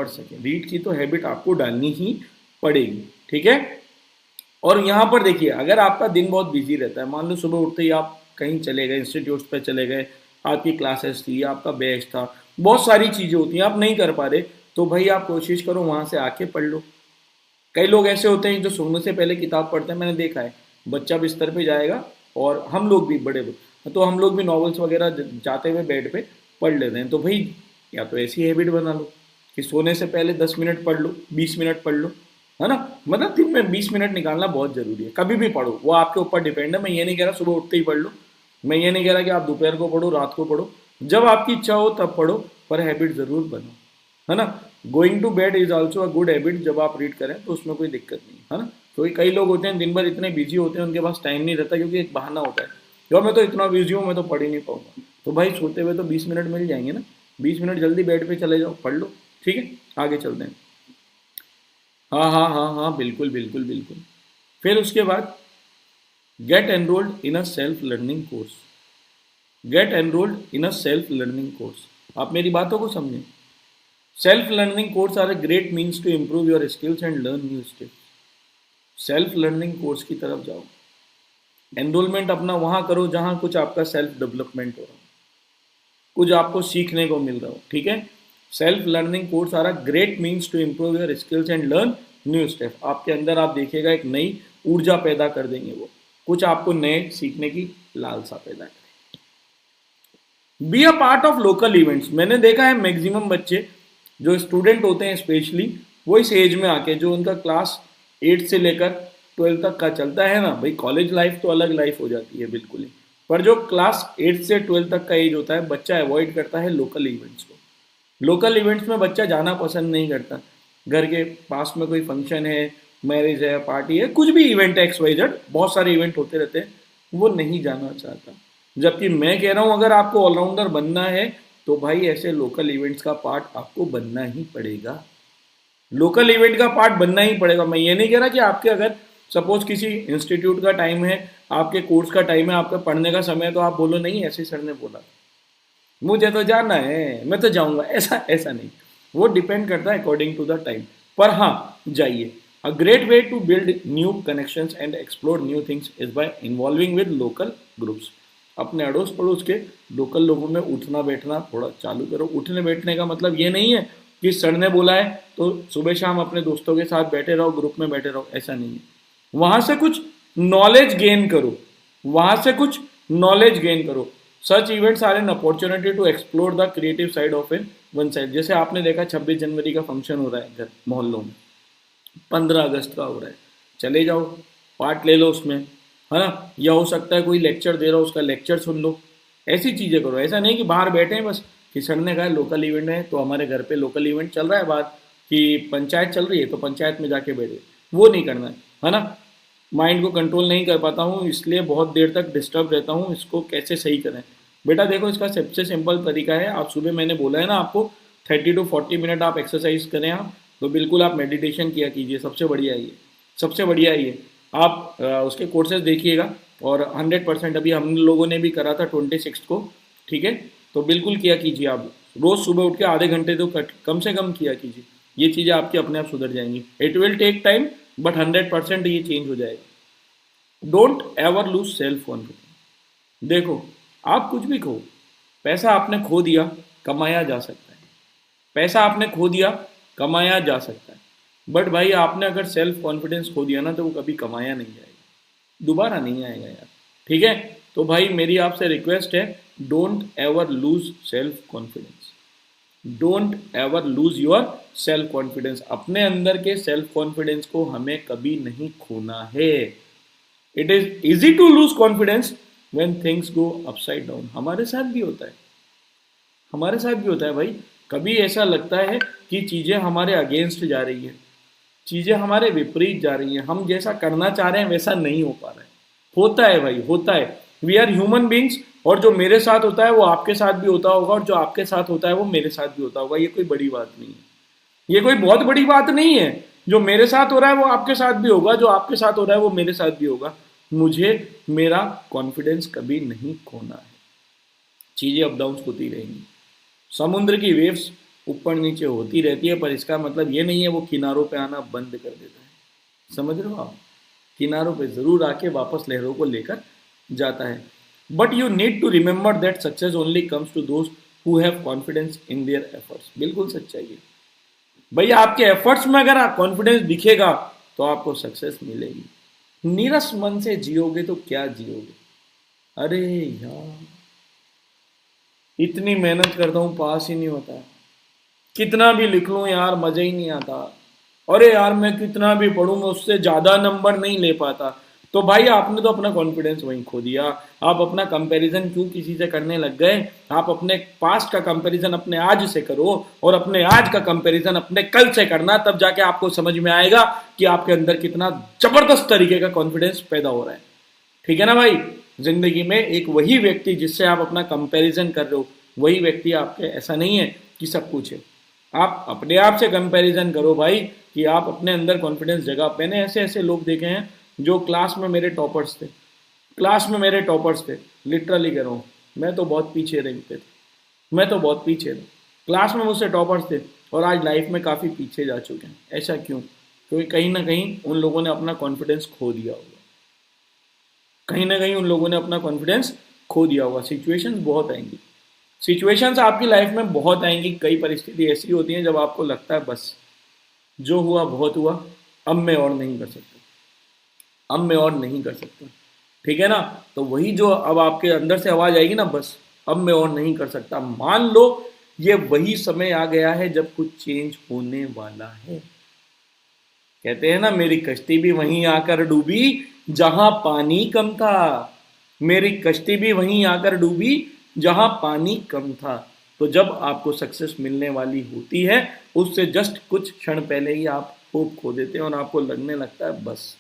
सकें, रीड की तो हैबिट आपको डालनी ही पड़ेगी, ठीक है। और यहाँ पर देखिए, अगर आपका दिन बहुत बिजी रहता है, मान लो सुबह उठते ही आप कहीं चले गए, इंस्टीट्यूट्स पे चले गए, आपकी क्लासेस थी, आपका बैच था, बहुत सारी चीज़ें होती हैं, आप नहीं कर पा रहे, तो भाई आप कोशिश करो वहाँ से आके पढ़ लो। कई लोग ऐसे होते हैं जो सोने से पहले किताब पढ़ते हैं, मैंने देखा है, बच्चा बिस्तर पे जाएगा और हम लोग भी बड़े, तो हम लोग भी नॉवेल्स वगैरह जाते हुए बेड पे पढ़ लेते हैं। तो भाई या तो ऐसी हैबिट बना लो कि सोने से पहले 10 मिनट पढ़ लो, 20 मिनट पढ़ लो, है ना। मतलब दिन में 20 मिनट निकालना बहुत जरूरी है, कभी भी पढ़ो, वो आपके ऊपर डिपेंड है। मैं ये नहीं कह रहा सुबह उठते ही पढ़ लो, मैं ये नहीं कह रहा कि आप दोपहर को पढ़ो, रात को पढ़ो, जब आपकी इच्छा हो तब पढ़ो, पर हैबिट जरूर बनो, है ना। Going to bed is also a good habit, जब आप रीड करें तो उसमें कोई दिक्कत नहीं है ना। तो कई लोग होते हैं दिन भर इतने बिजी होते हैं, उनके पास टाइम नहीं रहता, क्योंकि एक बहाना होता है, यार मैं तो इतना बिजी हूँ, मैं तो पढ़ ही नहीं पाऊंगा। तो भाई सोते हुए तो 20 मिनट मिल जाएंगे ना, 20 मिनट जल्दी बेड पे चले जाओ, पढ़ लो, ठीक है। आगे चलते हैं। हाँ, बिल्कुल बिल्कुल बिल्कुल। फिर उसके बाद get enrolled in a self learning course, get enrolled in a self learning course. आप मेरी बातों को समझें। Self learning course are a great means to improve your skills and learn new skills. Self learning course की तरफ जाओ, enrolment अपना वहाँ करो जहाँ कुछ आपका सेल्फ डेवलपमेंट हो रहा हो, कुछ आपको सीखने को मिल रहा हो, ठीक है। Self learning course are a great means to improve your skills and learn new step. आपके अंदर आप देखिएगा एक नई ऊर्जा पैदा कर देंगे, वो कुछ आपको नए सीखने की लालसा पैदा करें। Be a part of local events. मैंने देखा है मैक्सिमम बच्चे जो स्टूडेंट होते हैं स्पेशली, वो इस एज में आके, जो उनका क्लास 8 से लेकर 12 तक का चलता है ना, भाई कॉलेज लाइफ तो अलग लाइफ हो जाती है बिल्कुल ही, पर जो क्लास 8 से 12 तक का एज होता है, बच्चा अवॉइड करता है लोकल इवेंट्स को। लोकल इवेंट्स में बच्चा जाना पसंद नहीं करता। घर के पास में कोई फंक्शन है, मैरिज है, पार्टी है, कुछ भी इवेंट है, XYZ, बहुत सारे इवेंट होते रहते हैं, वो नहीं जाना चाहता। जबकि मैं कह रहा हूँ अगर आपको ऑलराउंडर बनना है तो भाई ऐसे लोकल इवेंट्स का पार्ट आपको बनना ही पड़ेगा, लोकल इवेंट का पार्ट बनना ही पड़ेगा। मैं ये नहीं कह रहा कि आपके अगर सपोज किसी इंस्टीट्यूट का टाइम है, आपके कोर्स का टाइम है, आपका पढ़ने का समय है, तो आप बोलो नहीं ऐसे सर ने बोला मुझे तो जाना है, मैं तो जाऊंगा, ऐसा नहीं। वो डिपेंड करता है अकॉर्डिंग टू द टाइम, पर हाँ जाइए। A great way to build new connections and explore new things is by involving with local groups. अपने अड़ोस पड़ोस के लोकल लोगों में उठना बैठना थोड़ा चालू करो। उठने बैठने का मतलब ये नहीं है कि सर ने बोला है तो सुबह शाम अपने दोस्तों के साथ बैठे रहो, ग्रुप में बैठे रहो, ऐसा नहीं है। वहां से कुछ नॉलेज गेन करो, वहां से कुछ नॉलेज गेन करो। Such events are an opportunity to explore the creative side of in one side. जैसे आपने देखा 26 जनवरी का फंक्शन हो रहा है घर मोहल्लों में, 15 अगस्त का हो रहा है, चले जाओ पार्ट ले लो उसमें, है ना। या हो सकता है कोई लेक्चर दे रहा हो, उसका लेक्चर सुन लो, ऐसी चीज़ें करो। ऐसा नहीं कि बाहर बैठे हैं बस कि सर ने कहा लोकल इवेंट है तो हमारे घर पे लोकल इवेंट चल रहा है, बात कि पंचायत चल रही है तो पंचायत में जाके बैठे, वो नहीं करना है ना। माइंड को कंट्रोल नहीं कर पाता हूँ, इसलिए बहुत देर तक डिस्टर्ब रहता हूँ, इसको कैसे सही करें। बेटा देखो इसका सबसे सिंपल तरीका है, आप सुबह मैंने बोला है ना आपको 30 to 40 मिनट आप एक्सरसाइज करें, आप तो बिल्कुल आप मेडिटेशन किया कीजिए, सबसे बढ़िया ये, सबसे बढ़िया ये। आप उसके कोर्सेज देखिएगा और 100% अभी हम लोगों ने भी करा था 26 को, ठीक है। तो बिल्कुल किया कीजिए, आप रोज़ सुबह उठ के आधे घंटे तो कम से कम किया कीजिए, ये चीज़ें आपकी अपने आप सुधर जाएंगी। It will take time but 100% ये चेंज हो जाएगा। Don't ever lose self confidence. देखो आप कुछ भी खो, पैसा आपने खो दिया कमाया जा सकता है, पैसा आपने खो दिया कमाया जा सकता है, बट भाई आपने अगर सेल्फ कॉन्फिडेंस खो दिया ना तो वो कभी कमाया नहीं जाएगा, दोबारा नहीं आएगा यार, ठीक है। तो भाई मेरी आपसे रिक्वेस्ट है, don't ever lose self confidence, don't ever lose your self confidence. अपने अंदर के सेल्फ कॉन्फिडेंस को हमें कभी नहीं खोना है। It is easy to lose confidence when things go upside down. हमारे साथ भी होता है, हमारे साथ भी होता है भाई। कभी ऐसा लगता है कि चीज़ें हमारे अगेंस्ट जा रही है, चीज़ें हमारे विपरीत जा रही हैं, हम जैसा करना चाह रहे हैं वैसा नहीं हो पा रहा है। होता है भाई, होता है। वी आर ह्यूमन बींग्स, और जो मेरे साथ होता है वो आपके साथ भी होता होगा, और जो आपके साथ होता है वो मेरे साथ भी होता होगा। ये कोई बड़ी बात नहीं है, ये कोई बहुत बड़ी बात नहीं है। जो मेरे साथ हो रहा है वो आपके साथ भी होगा, जो आपके साथ हो रहा है वो मेरे साथ भी होगा। मुझे मेरा कॉन्फिडेंस कभी नहीं खोना है। चीजें अप डाउन होती रहेंगी, समुद्र की वेव्स ऊपर नीचे होती रहती है, पर इसका मतलब ये नहीं है वो किनारों पे आना बंद कर देता है। समझ रहे हो आप? किनारों पे जरूर आके वापस लहरों को लेकर जाता है। But you need to remember that success only comes to those who have confidence in their efforts. बिल्कुल सच्चाई है भैया, आपके एफर्ट्स में अगर आप कॉन्फिडेंस दिखेगा तो आपको सक्सेस मिलेगी। नीरस मन से जियोगे तो क्या जियोगे? अरे यार इतनी मेहनत करता हूं, पास ही नहीं होता, कितना भी लिख लूं यार मजा ही नहीं आता, अरे यार मैं कितना भी पढ़ूं मैं उससे ज्यादा नंबर नहीं ले पाता। तो भाई आपने तो अपना कॉन्फिडेंस वहीं खो दिया। आप अपना कंपैरिजन क्यों किसी से करने लग गए? आप अपने पास्ट का कंपैरिजन अपने आज से करो, और अपने आज का कंपैरिजन अपने कल से करना, तब जाके आपको समझ में आएगा कि आपके अंदर कितना जबरदस्त तरीके का कॉन्फिडेंस पैदा हो रहा है। ठीक है ना भाई? जिंदगी में एक वही व्यक्ति जिससे आप अपना कंपैरिजन कर रहे हो, वही व्यक्ति आपके, ऐसा नहीं है कि सब कुछ है। आप अपने आप से कंपैरिजन करो भाई कि आप अपने अंदर कॉन्फिडेंस जगह। मैंने ऐसे ऐसे लोग देखे हैं जो क्लास में मेरे टॉपर्स थे, क्लास में मेरे टॉपर्स थे, लिटरली कह रहा हूँ, मैं तो बहुत पीछे रैंक पे था, मैं तो बहुत पीछे था, क्लास में मुझसे टॉपर्स थे, और आज लाइफ में काफ़ी पीछे जा चुके हैं। ऐसा क्यों? क्योंकि कहीं ना कहीं उन लोगों ने अपना कॉन्फिडेंस खो दिया होगा, कहीं ना कहीं उन लोगों ने अपना कॉन्फिडेंस खो दिया होगा। सिचुएशंस बहुत आएंगी, सिचुएशंस आपकी लाइफ में बहुत आएंगी। कई परिस्थिति ऐसी होती हैं जब आपको लगता है बस जो हुआ बहुत हुआ, अब मैं और नहीं कर सकता, अब मैं और नहीं कर सकता। ठीक है ना? तो वही जो अब आपके अंदर से आवाज आएगी ना, बस अब मैं और नहीं कर सकता, मान लो ये वही समय आ गया है जब कुछ चेंज होने वाला है। कहते हैं ना, मेरी कश्ती भी वहीं आकर डूबी जहां पानी कम था, मेरी कश्ती भी वहीं आकर डूबी जहां पानी कम था। तो जब आपको सक्सेस मिलने वाली होती है, उससे जस्ट कुछ क्षण पहले ही आप होप खो देते हैं और आपको लगने लगता है बस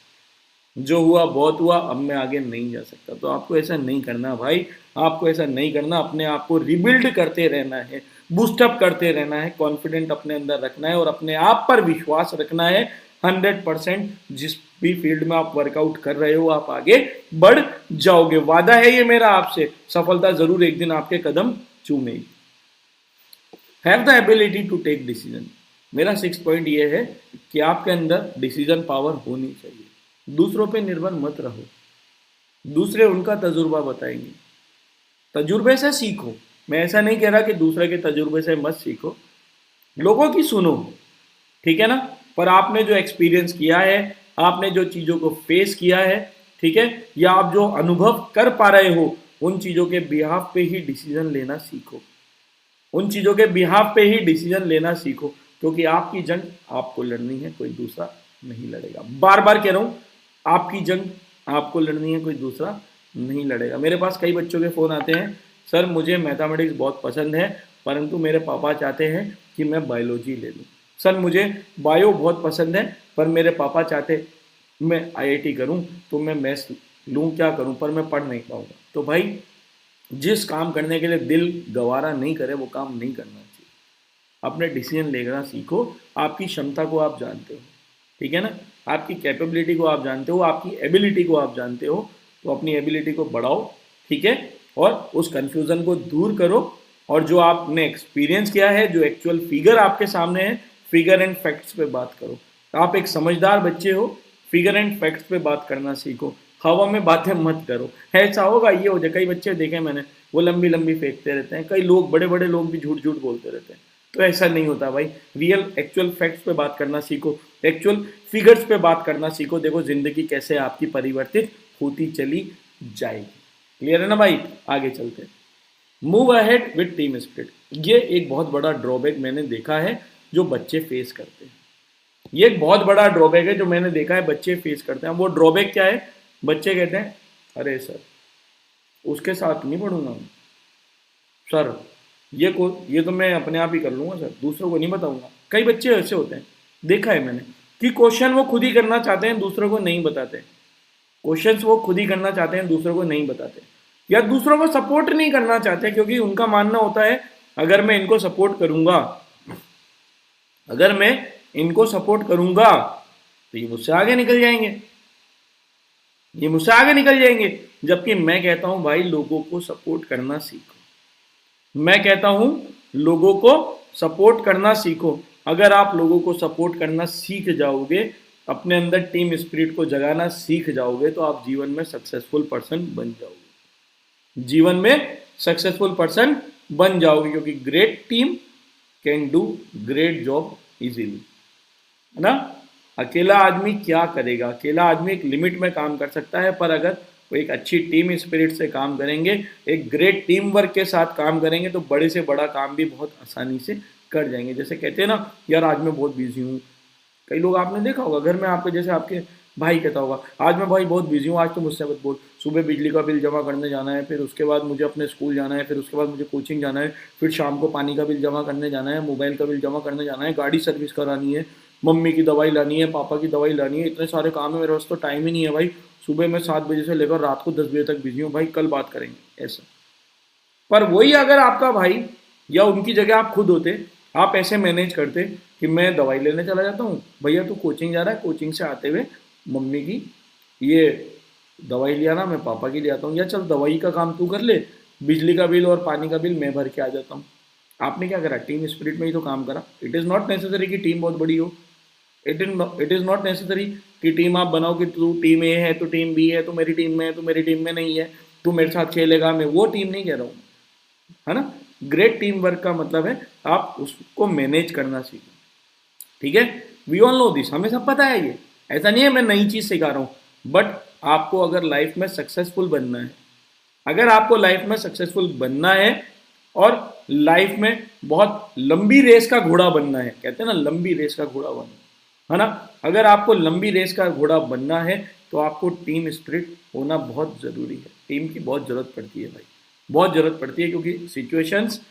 जो हुआ बहुत हुआ, अब मैं आगे नहीं जा सकता। तो आपको ऐसा नहीं करना भाई, आपको ऐसा नहीं करना। अपने आप को रिबिल्ड करते रहना है, बूस्टअप करते रहना है, कॉन्फिडेंट अपने अंदर रखना है और अपने आप पर विश्वास रखना है। 100% जिस भी फील्ड में आप वर्कआउट कर रहे हो आप आगे बढ़ जाओगे। वादा है ये मेरा आपसे, सफलता जरूर एक दिन आपके कदम चूमेगी। Have the ability to take decision. मेरा 6 पॉइंट ये है कि आपके अंदर डिसीजन पावर होनी चाहिए। दूसरों पे निर्भर मत रहो, दूसरे उनका तजुर्बा बताएंगे, तजुर्बे से सीखो। मैं ऐसा नहीं कह रहा कि दूसरे के तजुर्बे से मत सीखो, लोगों की सुनो, ठीक है ना, पर आपने जो एक्सपीरियंस किया है, आपने जो चीज़ों को फेस किया है, ठीक है, या आप जो अनुभव कर पा रहे हो, उन चीज़ों के बिहाफ पे ही डिसीजन लेना सीखो, उन चीज़ों के बिहाफ पे ही डिसीजन लेना सीखो, क्योंकि आपकी जंग आपको लड़नी है, कोई दूसरा नहीं लड़ेगा। बार बार कह रहा हूँ, आपकी जंग आपको लड़नी है, कोई दूसरा नहीं लड़ेगा। मेरे पास कई बच्चों के फ़ोन आते हैं, सर मुझे मैथमेटिक्स बहुत पसंद है, परंतु मेरे पापा चाहते हैं कि मैं बायोलॉजी ले लूँ। सर मुझे बायो बहुत पसंद है, पर मेरे पापा चाहते मैं IIT करूं, तो मैं मैथ्स लूं, क्या करूं, पर मैं पढ़ नहीं पाऊंगा। तो भाई जिस काम करने के लिए दिल गवारा नहीं करे वो काम नहीं करना चाहिए। अपने डिसीजन लेना सीखो। आपकी क्षमता को आप जानते हो, ठीक है ना, आपकी कैपेबिलिटी को आप जानते हो, आपकी एबिलिटी को आप जानते हो, तो अपनी एबिलिटी को बढ़ाओ, ठीक है, और उस कन्फ्यूज़न को दूर करो। और जो आपने एक्सपीरियंस किया है, जो एक्चुअल फिगर आपके सामने है, फिगर एंड फैक्ट्स पे बात करो। आप एक समझदार बच्चे हो, फिगर एंड फैक्ट्स पे बात करना सीखो, हवा में बातें मत करो। ऐसा होगा ये हो जाए, कई बच्चे देखे मैंने, वो लंबी लंबी फेंकते रहते हैं, कई लोग बड़े बड़े लोग भी झूठ झूठ बोलते रहते हैं, तो ऐसा नहीं होता भाई। रियल एक्चुअल फैक्ट्स पे बात करना सीखो, एक्चुअल फिगर्स पे बात करना सीखो। देखो जिंदगी कैसे आपकी परिवर्तित होती चली जाएगी। क्लियर है ना भाई? आगे चलते हैं। Move ahead with team spirit. ये एक बहुत बड़ा ड्रॉबैक मैंने देखा है जो बच्चे फेस करते हैं। ये एक बहुत बड़ा ड्रॉबैक है जो मैंने देखा है बच्चे फेस करते हैं। वो ड्रॉबैक क्या है? बच्चे कहते हैं अरे सर उसके साथ नहीं पढ़ूंगा मैं, सर ये तो मैं अपने आप ही कर लूंगा, सर दूसरों को नहीं बताऊंगा। कई बच्चे ऐसे होते हैं, देखा है मैंने, कि क्वेश्चन वो खुद ही करना चाहते हैं, दूसरों को नहीं बताते। क्वेश्चंस वो खुद ही करना चाहते हैं, दूसरों को नहीं बताते। या दूसरों को सपोर्ट नहीं करना चाहते, क्योंकि उनका मानना होता है अगर मैं इनको सपोर्ट करूंगा, अगर मैं इनको सपोर्ट करूंगा तो ये मुझसे आगे निकल जाएंगे, ये मुझसे आगे निकल जाएंगे। जबकि मैं कहता हूं भाई लोगों को सपोर्ट करना सीखो, मैं कहता हूं लोगों को सपोर्ट करना सीखो। अगर आप लोगों को सपोर्ट करना सीख जाओगे, अपने अंदर टीम स्पिरिट को जगाना सीख जाओगे, तो आप जीवन में सक्सेसफुल पर्सन बन जाओगे, जीवन में सक्सेसफुल पर्सन बन जाओगे। क्योंकि great team can do great job easily, है ना। अकेला आदमी क्या करेगा, अकेला आदमी एक लिमिट में काम कर सकता है, पर अगर वो एक अच्छी टीम स्पिरिट से काम करेंगे, एक ग्रेट टीम वर्क के साथ काम करेंगे, तो बड़े से बड़ा काम भी बहुत आसानी से कर जाएंगे। जैसे कहते हैं ना, यार आज मैं बहुत बिजी हूँ, कई लोग आपने देखा होगा घर में आपके, जैसे आपके भाई कहता होगा आज मैं भाई बहुत बिजी हूँ, आज तो मुझसे मत बोल, सुबह बिजली का बिल जमा करने जाना है, फिर उसके बाद मुझे अपने स्कूल जाना है, फिर उसके बाद मुझे कोचिंग जाना है, फिर शाम को पानी का बिल जमा करने जाना है, मोबाइल का बिल जमा करने जाना है, गाड़ी सर्विस करानी है, मम्मी की दवाई लानी है, पापा की दवाई लानी है, इतने सारे काम है मेरे पास, तो टाइम ही नहीं है भाई, सुबह मैं 7 बजे से लेकर रात को 10 बजे तक बिजी हूँ भाई, कल बात करेंगे, ऐसा। पर वही अगर आपका भाई या उनकी जगह आप खुद होते, आप ऐसे मैनेज करते कि मैं दवाई लेने चला जाता हूँ, भैया तू कोचिंग जा रहा है, कोचिंग से आते हुए मम्मी की ये दवाई लिया ना, मैं पापा की ले आता हूँ, या चल दवाई का काम तू कर ले, बिजली का बिल और पानी का बिल मैं भर के आ जाता हूँ। आपने क्या करा, टीम स्पिरिट में ही तो काम करा। इट इज़ नॉट नेसेसरी कि टीम बहुत बड़ी हो, इट इज़ नॉट नेसेसरी कि टीम आप बनाओ कि तू टीम ए है, तो टीम बी है, तो मेरी टीम में है, तो मेरी टीम में नहीं है, तू मेरे साथ खेलेगा, मैं वो टीम नहीं कह रहा हूँ, है ना। ग्रेट टीम वर्क का मतलब है आप उसको मैनेज करना सीखो, ठीक है। वी ऑल नो दिस, हमें सब पता है, ये ऐसा नहीं है मैं नई चीज़ सिखा रहा हूँ। बट आपको अगर लाइफ में सक्सेसफुल बनना है, अगर आपको लाइफ में सक्सेसफुल बनना है और लाइफ में बहुत लंबी रेस का घोड़ा बनना है, कहते हैं ना लंबी रेस का घोड़ा बनना, है ना। अगर आपको लंबी रेस का घोड़ा बनना है तो आपको टीम स्पिरिट होना बहुत ज़रूरी है। टीम की बहुत ज़रूरत पड़ती है भाई, बहुत ज़रूरत पड़ती है, क्योंकि सिचुएशंस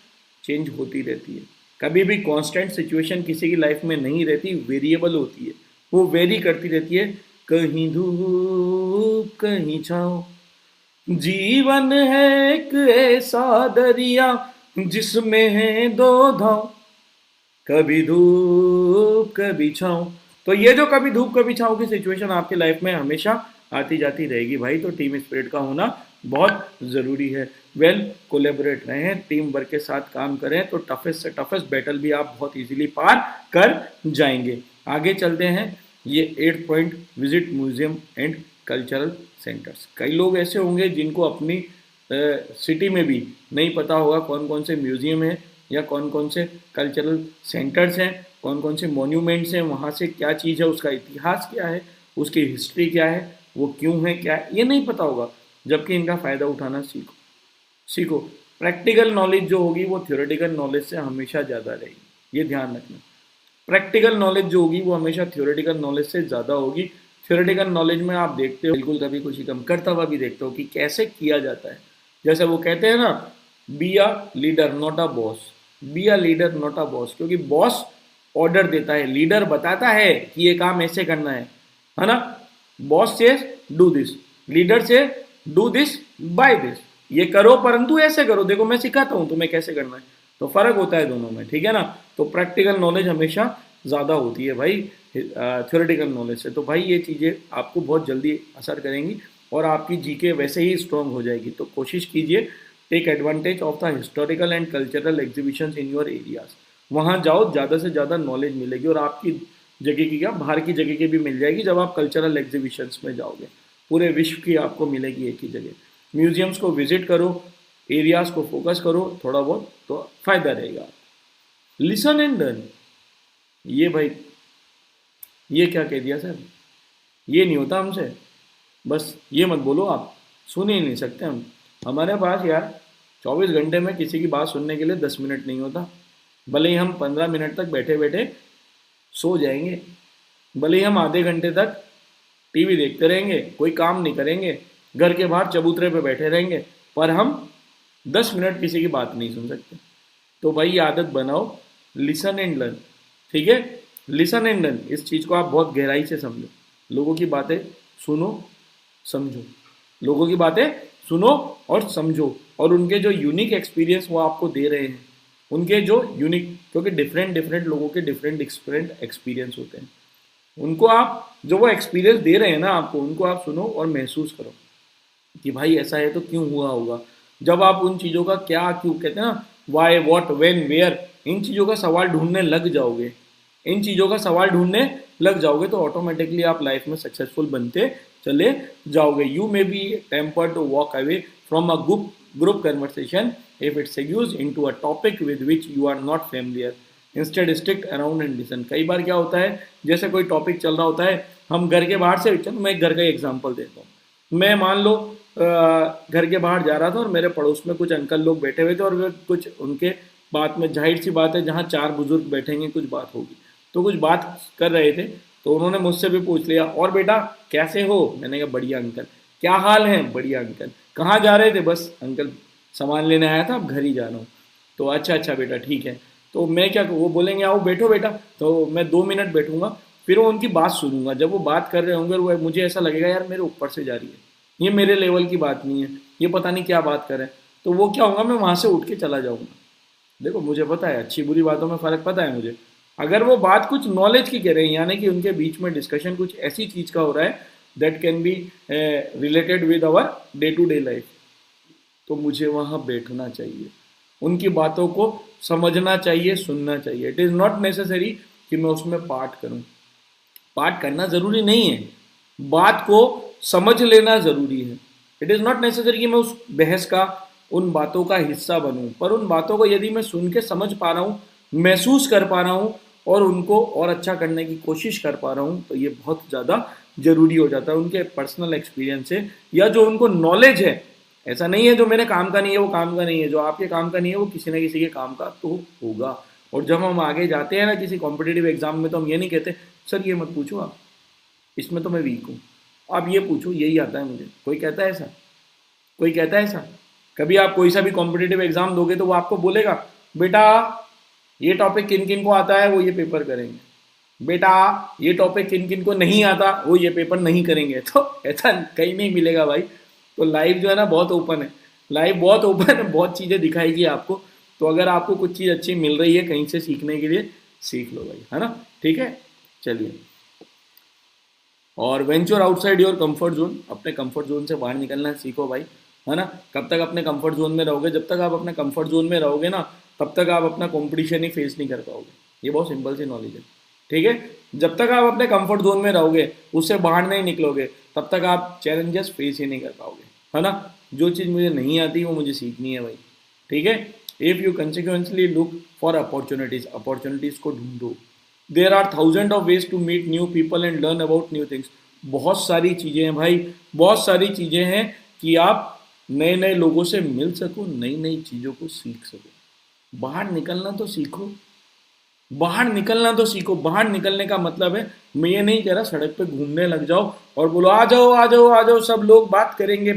चेंज होती रहती है। कभी भी कांस्टेंट सिचुएशन किसी की लाइफ में नहीं रहती, वेरिएबल होती है, वो वेरी करती रहती है, कहीं धूप कहीं छाँव, जीवन है एक ऐसा दरिया जिसमें है 2 धाव, कभी धूप कभी छाँव। तो ये जो कभी धूप कभी छाँव की सिचुएशन आपकी लाइफ में हमेशा आती जाती रहेगी भाई, तो टीम स्पिरिट का होना बहुत ज़रूरी है। वेल कोलेबोरेट रहें, टीम वर्क के साथ काम करें, तो टफेस्ट से टफेस्ट बैटल भी आप बहुत इजीली पार कर जाएंगे। आगे चलते हैं, ये 8th point, visit museum and cultural centres. कई लोग ऐसे होंगे जिनको अपनी सिटी में भी नहीं पता होगा कौन कौन से म्यूजियम है या कौन कौन से कल्चरल सेंटर्स हैं, कौन कौन से मॉन्यूमेंट्स हैं, वहाँ से क्या चीज़ है, उसका इतिहास क्या है, उसकी हिस्ट्री क्या है, वो क्यों है, क्या है, ये नहीं पता होगा। जबकि इनका फ़ायदा उठाना सीखो। प्रैक्टिकल नॉलेज जो होगी वो थ्योरेटिकल नॉलेज से हमेशा ज़्यादा रहेगी, ये ध्यान रखना। प्रैक्टिकल नॉलेज जो होगी वो हमेशा थ्योरेटिकल नॉलेज से ज़्यादा होगी। थ्योरेटिकल नॉलेज में आप देखते हो, बिल्कुल कभी कुछ कम करता हुआ भी देखते हो कि कैसे किया जाता है। जैसे वो कहते हैं ना, be a leader not a boss, be a leader not a boss, क्योंकि बॉस ऑर्डर देता है, लीडर बताता है कि ये काम ऐसे करना है ना। बॉस से डू दिस, लीडर से डू दिस बाय दिस, ये करो परंतु ऐसे करो, देखो मैं सिखाता हूँ तुम्हें कैसे करना है। तो फर्क होता है दोनों में, ठीक है ना। तो प्रैक्टिकल नॉलेज हमेशा ज़्यादा होती है भाई थ्योरेटिकल नॉलेज से। तो भाई ये चीज़ें आपको बहुत जल्दी असर करेंगी और आपकी जीके वैसे ही स्ट्रॉन्ग हो जाएगी। तो कोशिश कीजिए, take advantage of the historical and cultural exhibitions in your areas. वहाँ जाओ, ज़्यादा से ज़्यादा नॉलेज मिलेगी और आपकी जगह की क्या, बाहर की जगह की भी मिल जाएगी जब आप कल्चरल एग्जीबिशंस में जाओगे। पूरे विश्व की आपको मिलेगी एक ही जगह। म्यूजियम्स को विजिट करो, एरियाज को फोकस करो थोड़ा बहुत, तो फायदा रहेगा। लिसन एंड लर्न, ये भाई ये क्या कह दिया सर, ये नहीं होता हमसे, बस ये मत बोलो, आप सुन ही नहीं सकते हम। हमारे पास यार 24 घंटे में किसी की बात सुनने के लिए 10 मिनट नहीं होता। भले ही हम 15 मिनट तक बैठे बैठे सो जाएंगे, भले ही हम आधे घंटे तक टीवी देखते रहेंगे, कोई काम नहीं करेंगे, घर के बाहर चबूतरे पे बैठे रहेंगे, पर हम 10 मिनट किसी की बात नहीं सुन सकते। तो भाई ये आदत बनाओ, लिसन एंड लर्न, ठीक है। लिसन एंड लर्न, इस चीज़ को आप बहुत गहराई से समझो, लोगों की बातें सुनो समझो, लोगों की बातें सुनो और समझो, और उनके जो यूनिक एक्सपीरियंस वो आपको दे रहे हैं, उनके जो यूनिक, क्योंकि डिफरेंट डिफरेंट लोगों के डिफरेंट एक्सपीरियंस होते हैं, उनको आप जो वो एक्सपीरियंस दे रहे हैं ना आपको, उनको आप सुनो और महसूस करो कि भाई ऐसा है तो क्यों हुआ होगा। जब आप उन चीज़ों का क्या क्यों कहते हैं ना, वाई वॉट वेन वेयर, इन चीज़ों का सवाल ढूंढने लग जाओगे, इन चीज़ों का सवाल ढूंढने लग जाओगे तो ऑटोमेटिकली आप लाइफ में सक्सेसफुल बनते चले जाओगे। You may be tempered to walk away from a group conversation if it segues into a topic with which you are not familiar, instead stick around and listen. कई बार क्या होता है, जैसे कोई टॉपिक चल रहा होता है, हम घर के बाहर से, चलो मैं एक घर का एग्जाम्पल देता हूँ, मैं मान लो घर के बाहर जा रहा था और मेरे पड़ोस में कुछ अंकल लोग बैठे हुए थे और वे कुछ उनके बात में, जाहिर सी बात है जहाँ 4 बुजुर्ग बैठेंगे कुछ बात होगी, तो कुछ बात कर रहे थे, तो उन्होंने मुझसे भी पूछ लिया, और बेटा कैसे हो? मैंने कहा बढ़िया अंकल। क्या हाल है? बढ़िया अंकल। कहाँ जा रहे थे? बस अंकल सामान लेने आया था, अब घर ही जा रहा हूँ। तो अच्छा बेटा ठीक है। तो मैं क्या, वो बोलेंगे आओ बैठो बेटा, तो मैं 2 मिनट बैठूंगा, फिर वो उनकी बात सुनूंगा। जब वो बात कर रहे होंगे और मुझे ऐसा लगेगा यार मेरे ऊपर से जा रही है, ये मेरे लेवल की बात नहीं है, ये पता नहीं क्या बात कर रहे हैं, तो वो क्या होगा, मैं वहाँ से उठ के चला जाऊँगा। देखो मुझे पता है अच्छी बुरी बातों में फ़र्क पता है मुझे। अगर वो बात कुछ नॉलेज की कह रहे हैं, यानी कि उनके बीच में डिस्कशन कुछ ऐसी चीज़ का हो रहा है that can be related with our day to day life, तो मुझे वहाँ बैठना चाहिए, उनकी बातों को समझना चाहिए, सुनना चाहिए। इट इज़ नॉट नेसेसरी कि मैं उसमें पाठ करूँ, पाठ करना ज़रूरी नहीं है, बात को समझ लेना ज़रूरी है। इट इज़ नॉट नेसेसरी कि मैं उस बहस का, उन बातों का हिस्सा बनूं, पर उन बातों को यदि मैं सुन के समझ पा रहा हूँ, महसूस कर पा रहा हूँ और उनको और अच्छा करने की कोशिश कर पा रहा हूँ, तो ये बहुत ज़्यादा ज़रूरी हो जाता है। उनके पर्सनल एक्सपीरियंस से या जो उनको नॉलेज है, ऐसा नहीं है जो मेरे काम का नहीं है वो काम का नहीं है, जो आपके काम का नहीं है वो किसी न किसी के काम का तो होगा। और जब हम आगे जाते हैं ना किसी कॉम्पिटिटिव एग्जाम में, तो हम ये नहीं कहते सर ये मत पूछो आप, इसमें तो मैं वीक हूँ, आप ये पूछो यही आता है मुझे। कोई कहता है ऐसा? कोई कहता है ऐसा? कभी आप कोई सा भी कॉम्पिटिटिव एग्जाम दोगे तो वो आपको बोलेगा बेटा ये टॉपिक किन किन को आता है वो ये पेपर करेंगे, बेटा ये टॉपिक किन किन को नहीं आता वो ये पेपर नहीं करेंगे। तो ऐसा कहीं नहीं मिलेगा भाई। तो लाइफ जो है ना बहुत ओपन है, लाइफ बहुत ओपन है, बहुत चीज़ें दिखाएगी आपको। तो अगर आपको कुछ चीज़ अच्छी मिल रही है कहीं से सीखने के लिए, सीख लो भाई, है ना? ठीक है, चलिए। और venture outside your comfort zone, अपने कंफर्ट जोन से बाहर निकलना सीखो भाई, है ना? कब तक अपने कंफर्ट जोन में रहोगे? जब तक आप अपने कंफर्ट जोन में रहोगे ना, तब तक आप अपना कंपटीशन ही फेस नहीं कर पाओगे। ये बहुत सिंपल सी नॉलेज है, ठीक है? जब तक आप अपने कंफर्ट जोन में रहोगे, उससे बाहर नहीं निकलोगे, तब तक आप चैलेंजेस फेस ही नहीं कर पाओगे, है ना? जो चीज़ मुझे नहीं आती वो मुझे सीखनी है भाई, ठीक है? If you consequently look for opportunities, opportunities को ढूंढो। There are thousand of ways to meet new people and learn about new things. बहुत सारी चीज़ें हैं भाई, बहुत सारी चीज़ें हैं कि आप नए नए लोगों से मिल सको, नई नई चीज़ों को सीख सको। बाहर निकलना तो सीखो, बाहर निकलना तो सीखो। बाहर निकलने का मतलब है, मैं ये नहीं कह रहा सड़क पे घूमने लग जाओ और बोलो आ जाओ आ जाओ आ जाओ, सब लोग बात करेंगे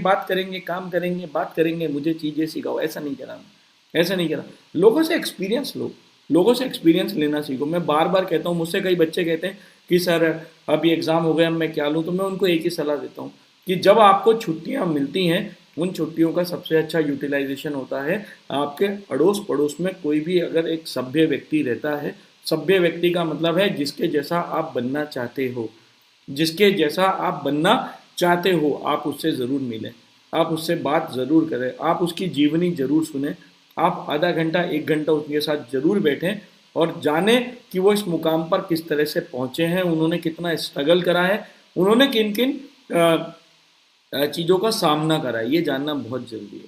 काम करेंगे, बात करेंगे, मुझे चीज़ें सिखाओ, ऐसा नहीं कह रहा मैं, ऐसा नहीं कह रहा। लोगों से एक्सपीरियंस लो, लोगों से एक्सपीरियंस लेना सीखो। मैं बार बार कहता हूँ, मुझसे कई बच्चे कहते हैं कि सर अभी एग्ज़ाम हो गया, अब मैं क्या लूँ? तो मैं उनको एक ही सलाह देता हूँ कि जब आपको छुट्टियाँ मिलती हैं, उन छुट्टियों का सबसे अच्छा यूटिलाइजेशन होता है आपके अड़ोस पड़ोस में कोई भी अगर एक सभ्य व्यक्ति रहता है। सभ्य व्यक्ति का मतलब है जिसके जैसा आप बनना चाहते हो, जिसके जैसा आप बनना चाहते हो, आप उससे ज़रूर मिलें, आप उससे बात ज़रूर करें, आप उसकी जीवनी ज़रूर सुने, आप आधा घंटा 1 घंटा उसके साथ ज़रूर बैठें और जाने कि वो इस मुकाम पर किस तरह से पहुँचे हैं, उन्होंने कितना स्ट्रगल करा है, उन्होंने किन किन चीज़ों का सामना करा है, ये जानना बहुत ज़रूरी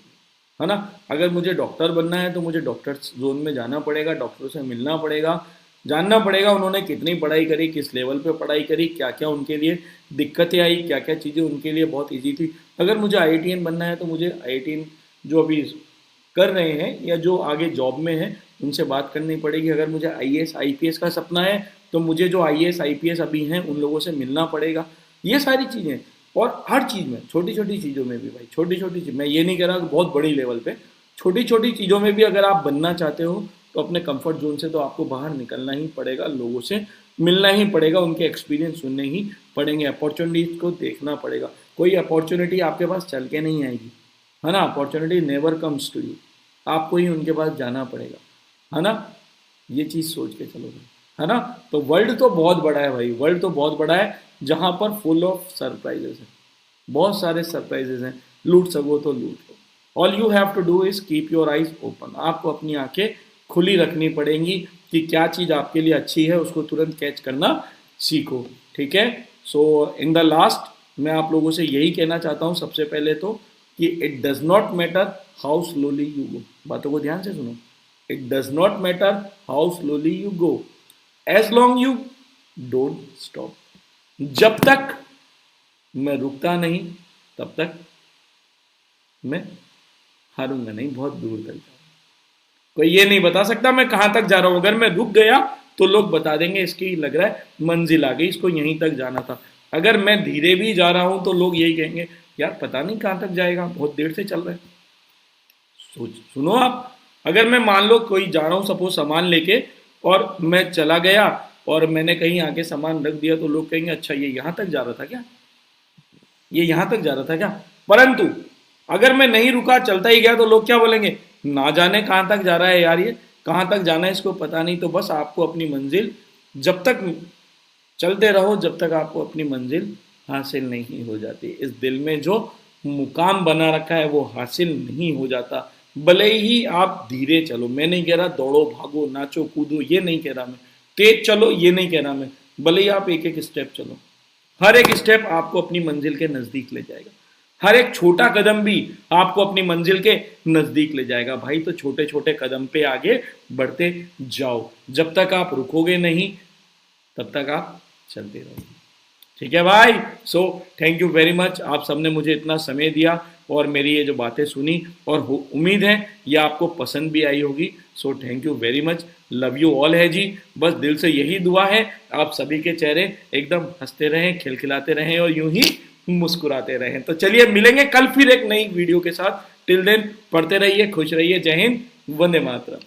है ना? अगर मुझे डॉक्टर बनना है तो मुझे डॉक्टर जोन में जाना पड़ेगा, डॉक्टरों से मिलना पड़ेगा, जानना पड़ेगा उन्होंने कितनी पढ़ाई करी, किस लेवल पे पढ़ाई करी, क्या क्या उनके लिए दिक्कतें आई, क्या क्या चीज़ें उनके लिए बहुत ईजी थी। अगर मुझे IITian बनना है तो मुझे IITian जो अभी कर रहे हैं या जो आगे जॉब में है उनसे बात करनी पड़ेगी। अगर मुझे IAS IPS का सपना है तो मुझे जो IAS IPS अभी हैं उन लोगों से मिलना पड़ेगा। ये सारी चीज़ें, और हर चीज़ में, छोटी छोटी चीज़ों में भी भाई, छोटी छोटी चीज़, मैं ये नहीं कह रहा कि बहुत बड़ी लेवल पे, छोटी छोटी चीज़ों में भी अगर आप बनना चाहते हो तो अपने कंफर्ट जोन से तो आपको बाहर निकलना ही पड़ेगा, लोगों से मिलना ही पड़ेगा, उनके एक्सपीरियंस सुनने ही पड़ेंगे, अपॉर्चुनिटीज़ को देखना पड़ेगा। कोई अपॉर्चुनिटी आपके पास चल के नहीं आएगी, है ना। Opportunity never comes to you, आपको ही उनके पास जाना पड़ेगा, है ना। ये चीज़ सोच के चलो भाई, है ना। तो वर्ल्ड तो बहुत बड़ा है भाई, वर्ल्ड तो बहुत बड़ा है, जहाँ पर फुल ऑफ सरप्राइजेस है, बहुत सारे सरप्राइजेस हैं। लूट सको तो लूट लो। All you have to do is keep your eyes open, आपको अपनी आंखें खुली रखनी पड़ेंगी कि क्या चीज़ आपके लिए अच्छी है, उसको तुरंत कैच करना सीखो, ठीक है। सो इन द लास्ट मैं आप लोगों से यही कहना चाहता हूँ सबसे पहले तो कि it does not matter how slowly you go, बातों को ध्यान से सुनो। It does not matter how slowly you go as long you don't stop. जब तक मैं रुकता नहीं तब तक मैं हारूंगा नहीं, बहुत दूर तक जाऊंगा। कोई ये नहीं बता सकता मैं कहां तक जा रहा हूं। अगर मैं रुक गया तो लोग बता देंगे इसकी लग रहा है मंजिल आ गई, इसको यहीं तक जाना था। अगर मैं धीरे भी जा रहा हूं तो लोग यही कहेंगे यार पता नहीं कहां तक जाएगा, बहुत देर से चल रहा है। सुनो आप, अगर मैं मान लो कोई जा रहा हूं सपोज सामान लेके और मैं चला गया और मैंने कहीं आके सामान रख दिया तो लोग कहेंगे अच्छा ये यहां तक जा रहा था क्या, ये यहां तक जा रहा था क्या। परंतु अगर मैं नहीं रुका चलता ही गया तो लोग क्या बोलेंगे, ना जाने कहां तक जा रहा है यार, ये कहां तक जाना है इसको पता नहीं। तो बस आपको अपनी मंजिल जब तक चलते रहो जब तक आपको अपनी मंजिल हासिल नहीं हो जाती। इस दिल में जो मुकाम बना रखा है वो हासिल नहीं हो जाता, भले ही आप धीरे चलो। मैं नहीं कह रहा दौड़ो भागो नाचो कूदो, ये नहीं कह रहा मैं, तेज चलो ये नहीं कह रहा मैं, भले ही आप एक एक स्टेप चलो। हर एक स्टेप आपको अपनी मंजिल के नजदीक ले जाएगा, हर एक छोटा कदम भी आपको अपनी मंजिल के नजदीक ले जाएगा। भाई तो छोटे छोटे कदम पे आगे बढ़ते जाओ, जब तक आप रुकोगे नहीं तब तक आप चलते रहोगे, ठीक है भाई। So thank you very much, आप सबने मुझे इतना समय दिया और मेरी ये जो बातें सुनी, और उम्मीद है ये आपको पसंद भी आई होगी। So thank you very much, love you all है जी। बस दिल से यही दुआ है आप सभी के चेहरे एकदम हंसते रहें, खिलखिलाते रहें और यूं ही मुस्कुराते रहें। तो चलिए मिलेंगे कल फिर एक नई वीडियो के साथ। टिल देन पढ़ते रहिए, खुश रहिए। जय हिंद, वंदे मातरम।